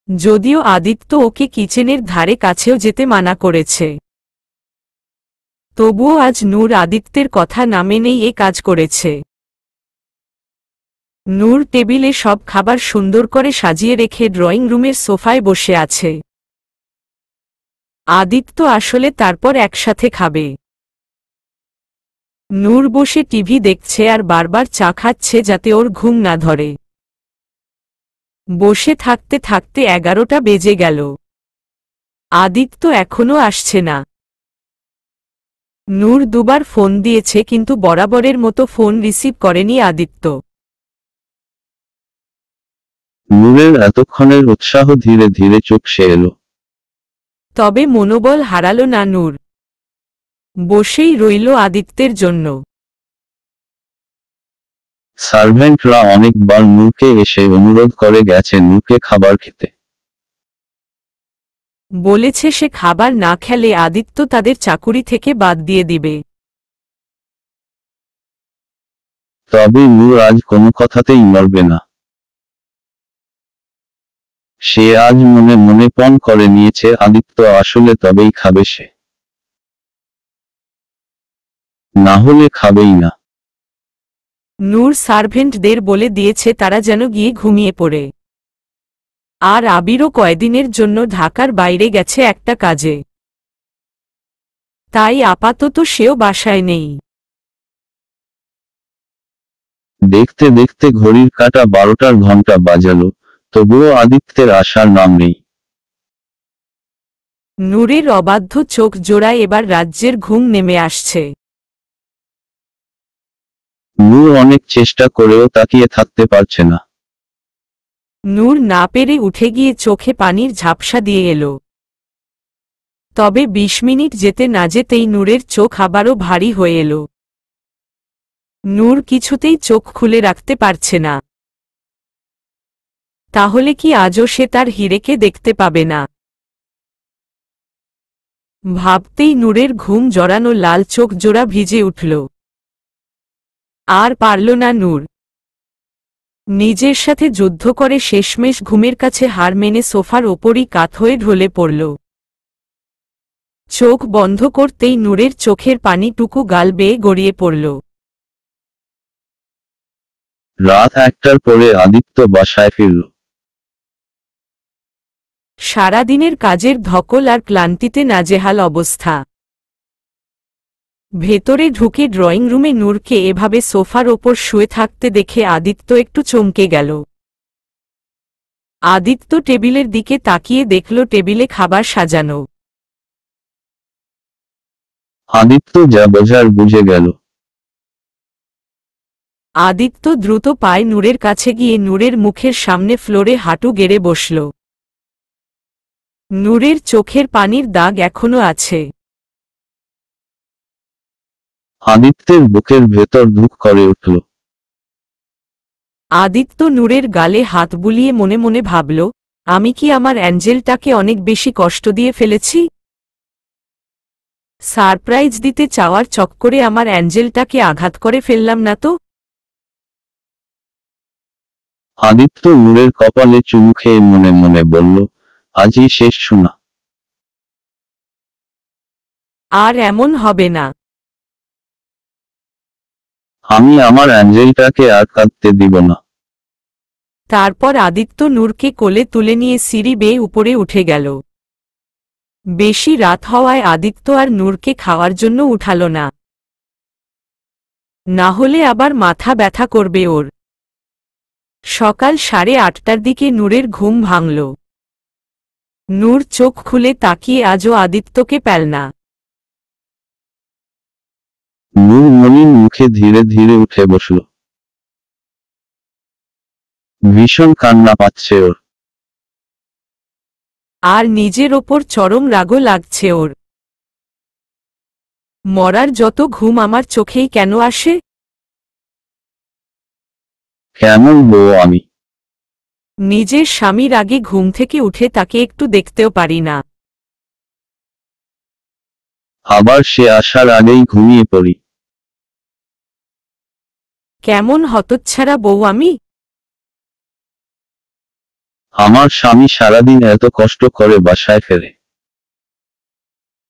যদিও আদিত্য ওকে কিচেনের ধারে কাছেও যেতে মানা করেছে, তবুও আজ নূর আদিত্যের কথা না মেনেই এ কাজ করেছে। নূর টেবিলে সব খাবার সুন্দর করে সাজিয়ে রেখে ড্রয়িং রুমের সোফায় বসে আছে। আদিত্য আসলে তারপর একসাথে খাবে। নূর বসে টিভি দেখছে আর বারবার চা খাচ্ছে যাতে ওর ঘুম না ধরে। বসে থাকতে থাকতে 11টা বেজে গেল। আদিত্য এখনো আসছে না। নূর দুবার ফোন দিয়েছে কিন্তু বরাবরের মতো ফোন রিসিভ করেনি আদিত্য। নূরের এতক্ষণের উৎসাহ ধীরে ধীরে চুপসে এলো। তবে মনোবল হারালো না নূর। বসেই রইল আদিত্যের জন্য। সার্ভেন্টরা অনেকবার নূরকে এসে অনুরোধ করে গেছে নূরকে খাবার খেতে। বলেছে সে খাবার না খেলে আদিত্য তাদের চাকুরি থেকে বাদ দিয়ে দিবে। তবে নূর আজ কোনো কথাতেই নড়বে না। সে আজ মনে মনে পণ করে নিয়েছে আদিত্য আসলে তবেই খাবে সে, না হলে খাবেই না। নূর সার্ভেন্টদের বলে দিয়েছে তারা যেন গিয়ে ঘুমিয়ে পড়ে। আর আবিরও কয়দিনের জন্য ঢাকার বাইরে গেছে একটা কাজে। তাই আপাতত সেও বাসায় নেই। দেখতে দেখতে ঘড়ির কাঁটা 12টার ঘন্টা বাজালো, তবুও আদিত্যের আসার নাম নেই। নূরের অবাধ্য চোখ জোড়ায় এবার রাজ্যের ঘুম নেমে আসছে। নূর অনেক চেষ্টা করেও তাকিয়ে থাকতে পারছে না। নূর না পেরে উঠে গিয়ে চোখে পানির ঝাপসা দিয়ে এলো। তবে 20 মিনিট যেতে না যেতেই নূরের চোখ আবারও ভারী হয়ে এলো। নূর কিছুতেই চোখ খুলে রাখতে পারছে না। তাহলে কি আজও সে তার হিরেকে দেখতে পাবে না? ভাবতেই নূরের ঘুম জড়ানো লাল চোখ জোড়া ভিজে উঠল। আর পারল না নূর। নিজের সাথে যুদ্ধ করে শেষমেশ ঘুমের কাছে হার মেনে সোফার ওপরই কাত হয়ে ঢলে পড়ল। চোখ বন্ধ করতেই নূরের চোখের পানিটুকু গাল বেয়ে গড়িয়ে পড়ল। রাত 1টার পরে আদিত্য বাসায় ফিরল। সারাদিনের কাজের ধকল আর ক্লান্তিতে নাজেহাল অবস্থা। ভেতরে ঢুকে ড্রয়িং রুমে নূরকে এভাবে সোফার ওপর শুয়ে থাকতে দেখে আদিত্য একটু চমকে গেল। আদিত্য টেবিলের দিকে তাকিয়ে দেখল টেবিলে খাবার সাজানো। আদিত্য যা বোঝার বুঝে গেল। আদিত্য দ্রুত পায়ে নূরের কাছে গিয়ে নূরের মুখের সামনে ফ্লোরে হাঁটু গেড়ে বসল। নূরের চোখের পানির দাগ এখনো আছে। আদিত্যের বুকের ভেতর ধুক করে উঠল। আদিত্য নূরের গালে হাত বুলিয়ে মনে মনে ভাবল, আমি কি আমার অ্যাঞ্জেলটাকে অনেক বেশি কষ্ট দিয়ে ফেলেছি? সারপ্রাইজ দিতে চাওয়ার চক্করে আমার অ্যাঞ্জেলটাকে আঘাত করে ফেললাম না তো? আদিত্য নূরের কপালে চুমু খেয়ে মনে মনে বলল, আজই শেষ শোনা। আর এমন হবে না। আমি আমার অ্যাঞ্জেলটাকে আর কাঁদতে দিব না। তারপর আদিত্য নূরকে কোলে তুলে নিয়ে সিঁড়ি বেয়ে উপরে উঠে গেল। বেশি রাত হওয়ায় আদিত্য আর নূরকে খাওয়ার জন্য উঠাল না। না হলে আবার মাথা ব্যথা করবে ওর। সকাল 8:30টার দিকে নূরের ঘুম ভাঙল। নূর চোখ খুলে তাকিয়ে আজও আদিত্যকে পেল না। নূর মলিন মুখে ধীরে ধীরে উঠে বসল। ভীষণ কান্না পাচ্ছে ওর। আর নিজের ওপর চরম রাগও লাগছে ওর। মরার যত ঘুম আমার চোখেই কেন আসে? কেমন বউ আমি? নিজের স্বামীর আগে ঘুম থেকে উঠে তাকে একটু দেখতেও পারি না। আবার সে আসার আগেই ঘুমিয়ে পড়ি। কেমন হতচ্ছাড়া বউ আমি! আমার স্বামী সারাদিন এত কষ্ট করে বাসায় ফেরে।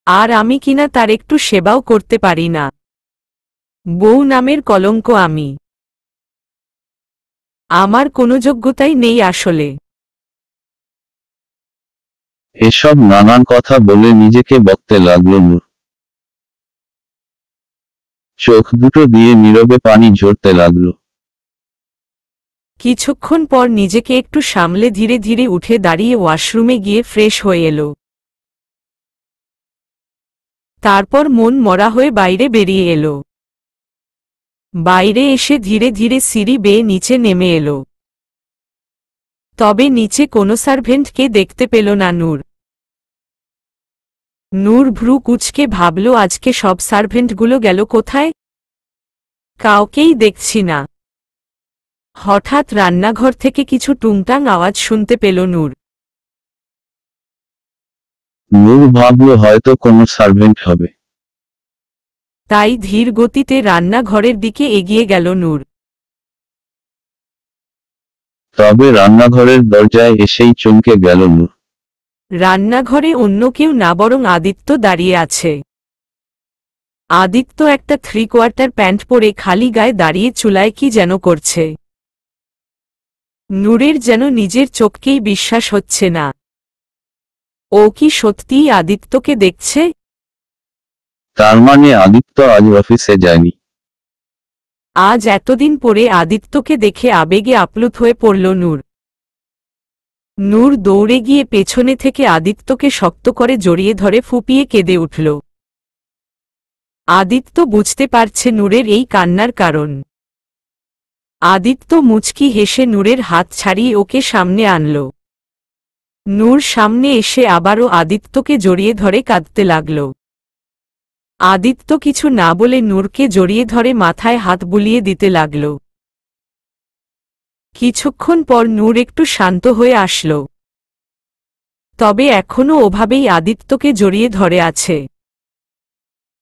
আর আমি কিনা তার একটু সেবাও করতে পারি না। বউ নামের কলঙ্ক আমি। আমার কোনো যোগ্যতাই নেই আসলে। এসব নানান কথা বলে নিজেকে বকতে লাগল নূর। চোখ দুটো দিয়ে নীরবে পানি ঝরতে লাগলো। কিছুক্ষণ পর নিজেকে একটু সামলে ধীরে ধীরে উঠে দাঁড়িয়ে ওয়াশরুমে গিয়ে ফ্রেশ হয়ে এলো। তারপর মন মরা হয়ে বাইরে বেরিয়ে এলো। বাইরে এসে ধীরে ধীরে সিঁড়ি বেয়ে নিচে নেমে এলো। তবে নিচে কোনো সার্ভেন্টকে দেখতে পেল না নূর। নূর ভ্রু কুঁচকে ভাবল, আজকে সব সার্ভেন্টগুলো গেল কোথায়? কাউকেই দেখছি না। হঠাৎ রান্নাঘর থেকে কিছু টুংটাং আওয়াজ শুনতে পেল নূর। নূর ভাবল হয়তো কোনো সার্ভেন্ট হবে। তাই ধীর গতিতে রান্নাঘরের দিকে এগিয়ে গেল নূর। তবে রান্নাঘরের দরজায় এসেই চমকে গেল নূর। রান্নাঘরে অন্য কেউ না, বরং আদিত্য দাঁড়িয়ে আছে। আদিত্য একটা 3/4 প্যান্ট পরে খালি গায়ে দাঁড়িয়ে চুলায় কি যেন করছে। নূরের যেন নিজের চোখকেই বিশ্বাস হচ্ছে না। ও কি সত্যিই আদিত্যকে দেখছে? তার মানে আদিত্য আজ অফিসে যায়নি। আজ এতদিন পরে আদিত্যকে দেখে আবেগে আপ্লুত হয়ে পড়ল নূর। নূর দৌড়ে গিয়ে পেছনে থেকে আদিত্যকে শক্ত করে জড়িয়ে ধরে ফুঁপিয়ে কেঁদে উঠল। আদিত্য বুঝতে পারছে নূরের এই কান্নার কারণ। আদিত্য মুচকি হেসে নূরের হাত ছাড়িয়ে ওকে সামনে আনল। নূর সামনে এসে আবারও আদিত্যকে জড়িয়ে ধরে কাঁদতে লাগল। আদিত্য কিছু না বলে নূরকে জড়িয়ে ধরে মাথায় হাত বুলিয়ে দিতে লাগল। কিছুক্ষণ পর নূর একটু শান্ত হয়ে আসল। তবে এখনও ওভাবেই আদিত্যকে জড়িয়ে ধরে আছে।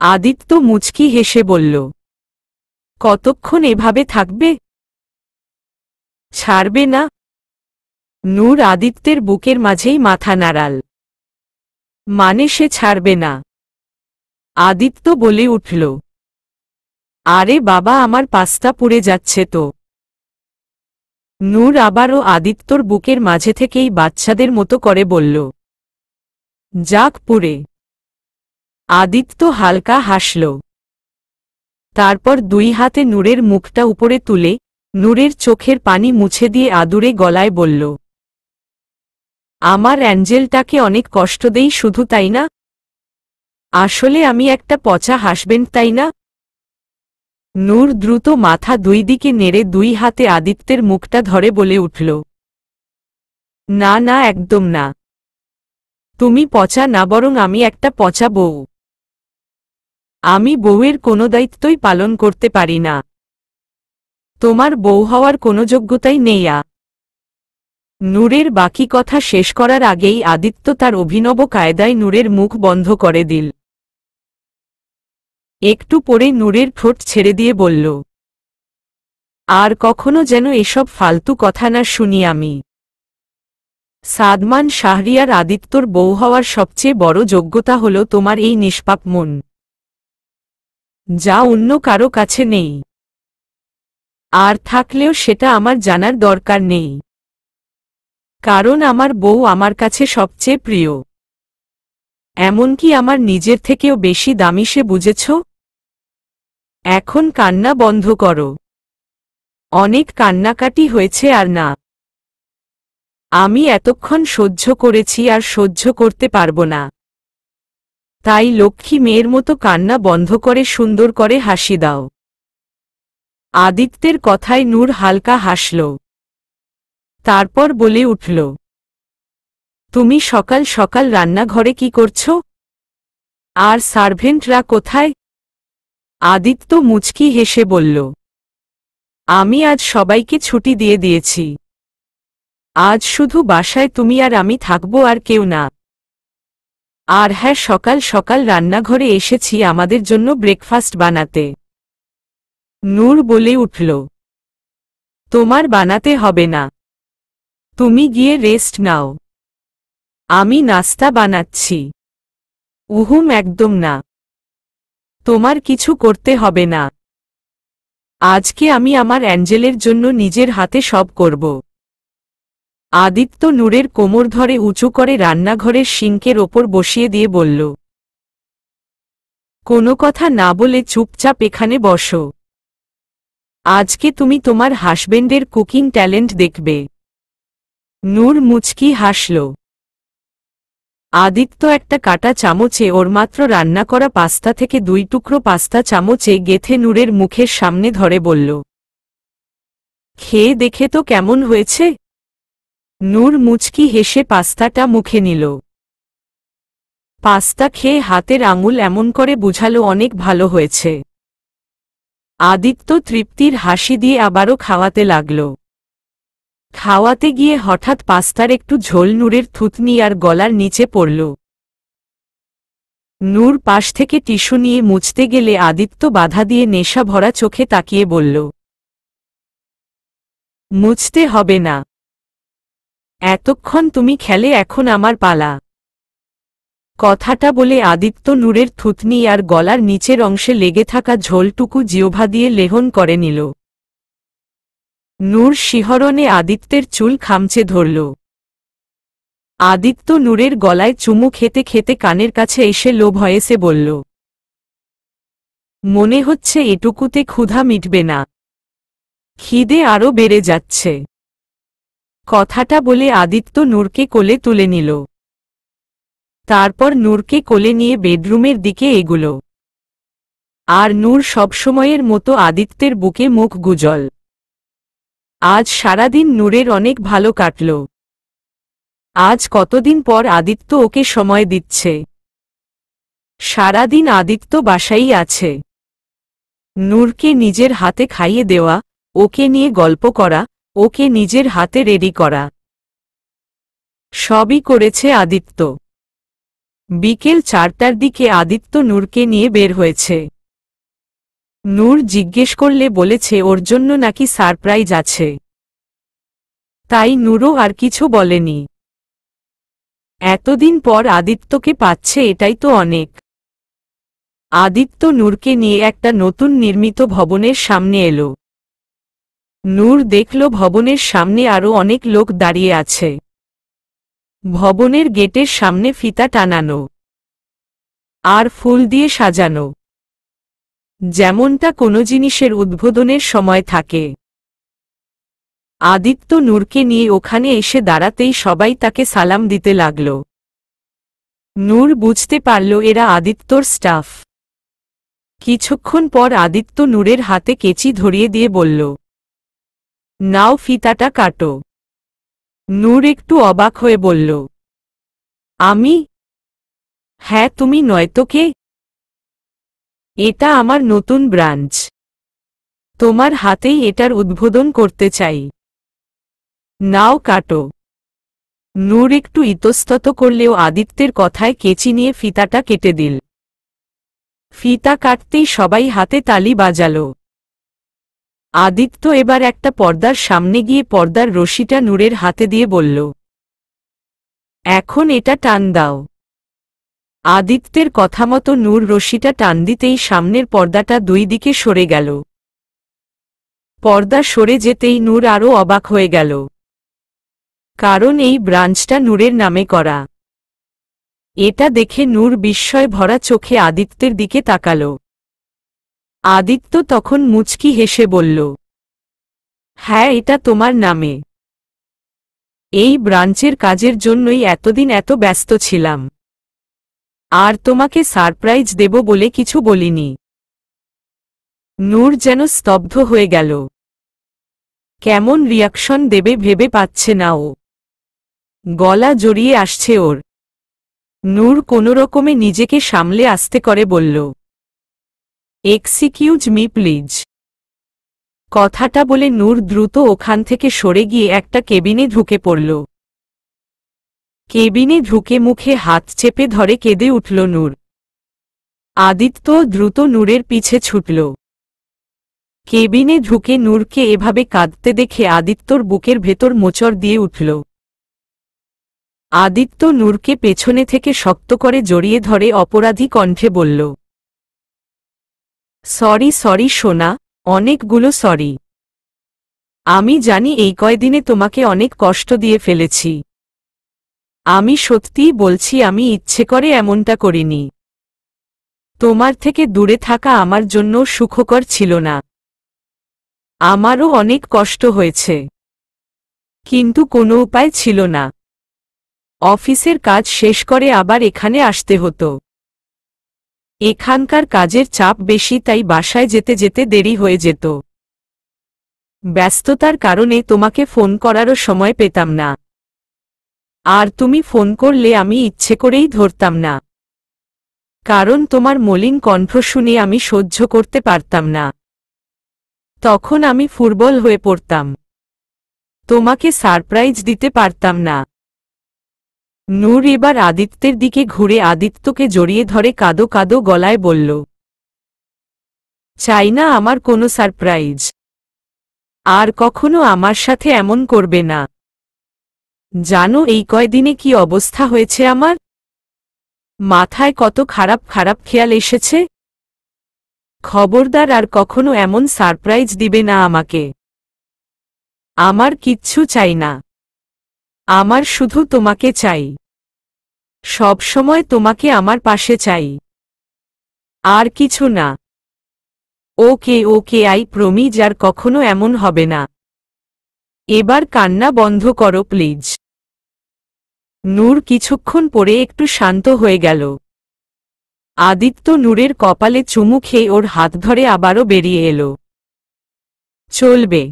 আদিত্য মুচকি হেসে বলল, কতক্ষণ এভাবে থাকবে? ছাড়বে না? নূর আদিত্যের বুকের মাঝেই মাথা নাড়াল। মানে সে ছাড়বে না? আদিত্য বলে উঠল, আরে বাবা, আমার পাস্তা পুড়ে যাচ্ছে তো। নূর আবারও আদিত্যর বুকের মাঝে থেকেই বাচ্চাদের মতো করে বলল, যাক পুড়ে। আদিত্য হালকা হাসল। তারপর দুই হাতে নূরের মুখটা উপরে তুলে নূরের চোখের পানি মুছে দিয়ে আদুরে গলায় বলল, আমার অ্যাঞ্জেলটাকে অনেক কষ্ট দেই শুধু, তাই না? আসলে আমি একটা পচা হাসবেন্ড, তাই না? নূর দ্রুত মাথা দুই দিকে নেড়ে দুই হাতে আদিত্যের মুখটা ধরে বলে উঠল, না না, একদম না। তুমি পচা না, বরং আমি একটা পচা বউ। আমি বউয়ের কোনো দায়িত্বই পালন করতে পারি না। তোমার বউ হওয়ার কোনো যোগ্যতাই নেই। নূরের বাকি কথা শেষ করার আগেই আদিত্য তার অভিনব কায়দায় নূরের মুখ বন্ধ করে দিল। একটু পরে নূরের ঠোঁট ছেড়ে দিয়ে বলল, আর কখনো যেন এসব ফালতু কথা না শুনি আমি। সাদমান শাহরিয়ার, আদিত্যর বউ হওয়ার সবচেয়ে বড় যোগ্যতা হল তোমার এই নিষ্পাপ মন, যা অন্য কারো কাছে নেই। আর থাকলেও সেটা আমার জানার দরকার নেই, কারণ আমার বউ আমার কাছে সবচেয়ে প্রিয়। এমনকি আমার নিজের থেকেও বেশি দামি, সে বুঝেছ? এখন কান্না বন্ধ করো। অনেক কান্নাকাটি হয়েছে, আর না। আমি এতক্ষণ সহ্য করেছি, আর সহ্য করতে পারবো না। তাই লক্ষ্মী মেয়ের মতো কান্না বন্ধ করে সুন্দর করে হাসি দাও। আদিত্যের কথায় নূর হালকা হাসল। তারপর বলে উঠল, তুমি সকাল সকাল রান্নাঘরে কি করছো? আর সার্ভেন্টরা কোথায়? আদিত্য মুচকি হেসে বলল, আমি আজ সবাইকে ছুটি দিয়ে দিয়েছি। আজ শুধু বাসায় তুমি আর আমি থাকবো, আর কেউ না। আর হ্যাঁ, সকাল সকাল রান্নাঘরে এসেছি আমাদের জন্য ব্রেকফাস্ট বানাতে। নূর বলে উঠল, তোমার বানাতে হবে না, তুমি গিয়ে রেস্ট নাও। আমি নাস্তা বানাচ্ছি। উহুম, একদম না। তোমার কিছু করতে হবে না। আজকে আমি আমার অ্যাঞ্জেলের জন্য নিজের হাতে সব করব। আদিত্য নূরের কোমর ধরে উঁচু করে রান্নাঘরের সিঙ্কের ওপর বসিয়ে দিয়ে বলল, কোনো কথা না বলে চুপচাপ এখানে বসো। আজকে তুমি তোমার হাসবেন্ডের কুকিং ট্যালেন্ট দেখবে। নূর মুচকি হাসল। আদিত্য একটা কাঁটা চামচে ওর মাত্র রান্না করা পাস্তা থেকে 2 টুকরো পাস্তা চামচে গেথে নূরের মুখের সামনে ধরে বলল, খেয়ে দেখে তো কেমন হয়েছে? নূর মুচকি হেসে পাস্তাটা মুখে নিল। পাস্তা খেয়ে হাতের আঙুল এমন করে বুঝালো, অনেক ভালো হয়েছে। আদিত্য তৃপ্তির হাসি দিয়ে আবারও খাওয়াতে লাগল। খাওয়াতে গিয়ে হঠাৎ পাস্তার একটু ঝোল নূরের থুতনি আর গলার নিচে পড়ল। নূর পাশ থেকে টিস্যু নিয়ে মুছতে গেলে আদিত্য বাধা দিয়ে নেশা ভরা চোখে তাকিয়ে বলল, মুছতে হবে না। এতক্ষণ তুমি খেলে, এখন আমার পালা। কথাটা বলে আদিত্য নূরের থুতনি আর গলার নিচের অংশে লেগে থাকা ঝোলটুকু জিহ্বা দিয়ে লেহন করে নিল। নূর শিহরণে আদিত্যের চুল খামচে ধরল। আদিত্য নূরের গলায় চুমু খেতে খেতে কানের কাছে এসে লো ভয়েসে বলল, মনে হচ্ছে এটুকুতে ক্ষুধা মিটবে না, খিদে আরও বেড়ে যাচ্ছে। কথাটা বলে আদিত্য নূরকে কোলে তুলে নিল। তারপর নূরকে কোলে নিয়ে বেডরুমের দিকে এগুলো। আর নূর সবসময়ের মতো আদিত্যের বুকে মুখ গুজল। আজ সারাদিন নূরের অনেক ভালো কাটল। আজ কতদিন পর আদিত্য ওকে সময় দিচ্ছে। সারাদিন আদিত্য বাসাই আছে। নূরকে নিজের হাতে খাইয়ে দেওয়া, ওকে নিয়ে গল্প করা, ওকে নিজের হাতে রেডি করা, সবই করেছে আদিত্য। বিকেল 4টার দিকে আদিত্য নূরকে নিয়ে বের হয়েছে। নূর জিজ্ঞেস করলে বলেছে ওর জন্য নাকি সারপ্রাইজ আছে। তাই নূরও আর কিছু বলেনি। এতদিন পর আদিত্যকে পাচ্ছে, এটাই তো অনেক। আদিত্য নূরকে নিয়ে একটা নতুন নির্মিত ভবনের সামনে এলো। নূর দেখল ভবনের সামনে আরো অনেক লোক দাঁড়িয়ে আছে। ভবনের গেটের সামনে ফিতা টানানো আর ফুল দিয়ে সাজানো, যেমনটা কোনো জিনিসের উদ্বোধনের সময় থাকে। আদিত্য নূরকে নিয়ে ওখানে এসে দাঁড়াতেই সবাই তাকে সালাম দিতে লাগল। নূর বুঝতে পারল এরা আদিত্যর স্টাফ। কিছুক্ষণ পর আদিত্য নূরের হাতে কেচি ধরিয়ে দিয়ে বলল, নাও ফিতাটা কাটো। নূর একটু অবাক হয়ে বলল, আমি? হ্যাঁ তুমি, নয়তো কে? এটা আমার নতুন ব্রাঞ্চ, তোমার হাতেই এটার উদ্বোধন করতে চাই। নাও কাটো। নূর একটু ইতস্তত করলেও আদিত্যের কথায় কেচি নিয়ে ফিতাটা কেটে দিল। ফিতা কাটতেই সবাই হাতে তালি বাজাল। আদিত্য এবার একটা পর্দার সামনে গিয়ে পর্দার রশিটা নূরের হাতে দিয়ে বলল, এখন এটা টান দাও। আদিত্যের কথা মতো নূর রশিটা টান দিতেই সামনের পর্দাটা দুই দিকে সরে গেল। পর্দা সরে যেতেই নূর আরও অবাক হয়ে গেল, কারণ এই ব্রাঞ্চটা নূরের নামে করা। এটা দেখে নূর বিস্ময় ভরা চোখে আদিত্যের দিকে তাকাল। আদিত্য তখন মুচকি হেসে বলল, হ্যাঁ এটা তোমার নামে। এই ব্রাঞ্চের কাজের জন্যই এতদিন এত ব্যস্ত ছিলাম, আর তোমাকে সারপ্রাইজ দেব বলে কিছু বলিনি। নূর যেন স্তব্ধ হয়ে গেল। কেমন রিয়াকশন দেবে ভেবে পাচ্ছে না ও। গলা জড়িয়ে আসছে ওর। নূর কোনোরকমে নিজেকে সামলে আস্তে করে বলল, এক্সকিউজ মি প্লিজ। কথাটা বলে নূর দ্রুত ওখান থেকে সরে গিয়ে একটা কেবিনে ঢুকে পড়ল। কেবিনে ঢুকে মুখে হাত চেপে ধরে কেঁদে উঠল নূর। আদিত্য দ্রুত নূরের পিছে ছুটল। কেবিনে ঢুকে নূরকে এভাবে কাঁদতে দেখে আদিত্যর বুকের ভেতর মোচড় দিয়ে উঠল। আদিত্য নূরকে পেছনে থেকে শক্ত করে জড়িয়ে ধরে অপরাধী কণ্ঠে বলল, সরি সরি সোনা, অনেকগুলো সরি। আমি জানি এই কয়দিনে তোমাকে অনেক কষ্ট দিয়ে ফেলেছি। আমি সত্যিই বলছি, আমি ইচ্ছে করে এমনটা করিনি। তোমার থেকে দূরে থাকা আমার জন্য সুখকর ছিল না। আমারও অনেক কষ্ট হয়েছে, কিন্তু কোনো উপায় ছিল না। অফিসের কাজ শেষ করে আবার এখানে আসতে হতো। এখানকার কাজের চাপ বেশি, তাই বাসায় যেতে যেতে দেরি হয়ে যেত। ব্যস্ততার কারণে তোমাকে ফোন করারও সময় পেতাম না। আর তুমি ফোন করলে আমি ইচ্ছে করেই ধরতাম না, কারণ তোমার মলিন কণ্ঠ শুনে আমি সহ্য করতে পারতাম না। তখন আমি ফুরবল হয়ে পড়তাম, তোমাকে সারপ্রাইজ দিতে পারতাম না। নূর এবার আদিত্যের দিকে ঘুরে আদিত্যকে জড়িয়ে ধরে কাঁদো কাঁদো গলায় বলল, চাই না আমার কোনো সারপ্রাইজ। আর কখনো আমার সাথে এমন করবে না। জানো এই কয়দিনে কি অবস্থা হয়েছে আমার? মাথায় কত খারাপ খারাপ খেয়াল এসেছে। খবরদার আর কখনো এমন সারপ্রাইজ দিবে না আমাকে। আমার কিচ্ছু চাই না, আমার শুধু তোমাকে চাই। সব সময় তোমাকে আমার পাশে চাই, আর কিছু না। ওকে ওকে, আই প্রমিজ আর কখনো এমন হবে না। এবার কান্না বন্ধ করো প্লিজ। নূর কিছুক্ষণ পরে একটু শান্ত হয়ে গেল। আদিত্য নূরের কপালে চুমু খেয়ে ওর হাত ধরে আবারও বেরিয়ে এলো। চলবে।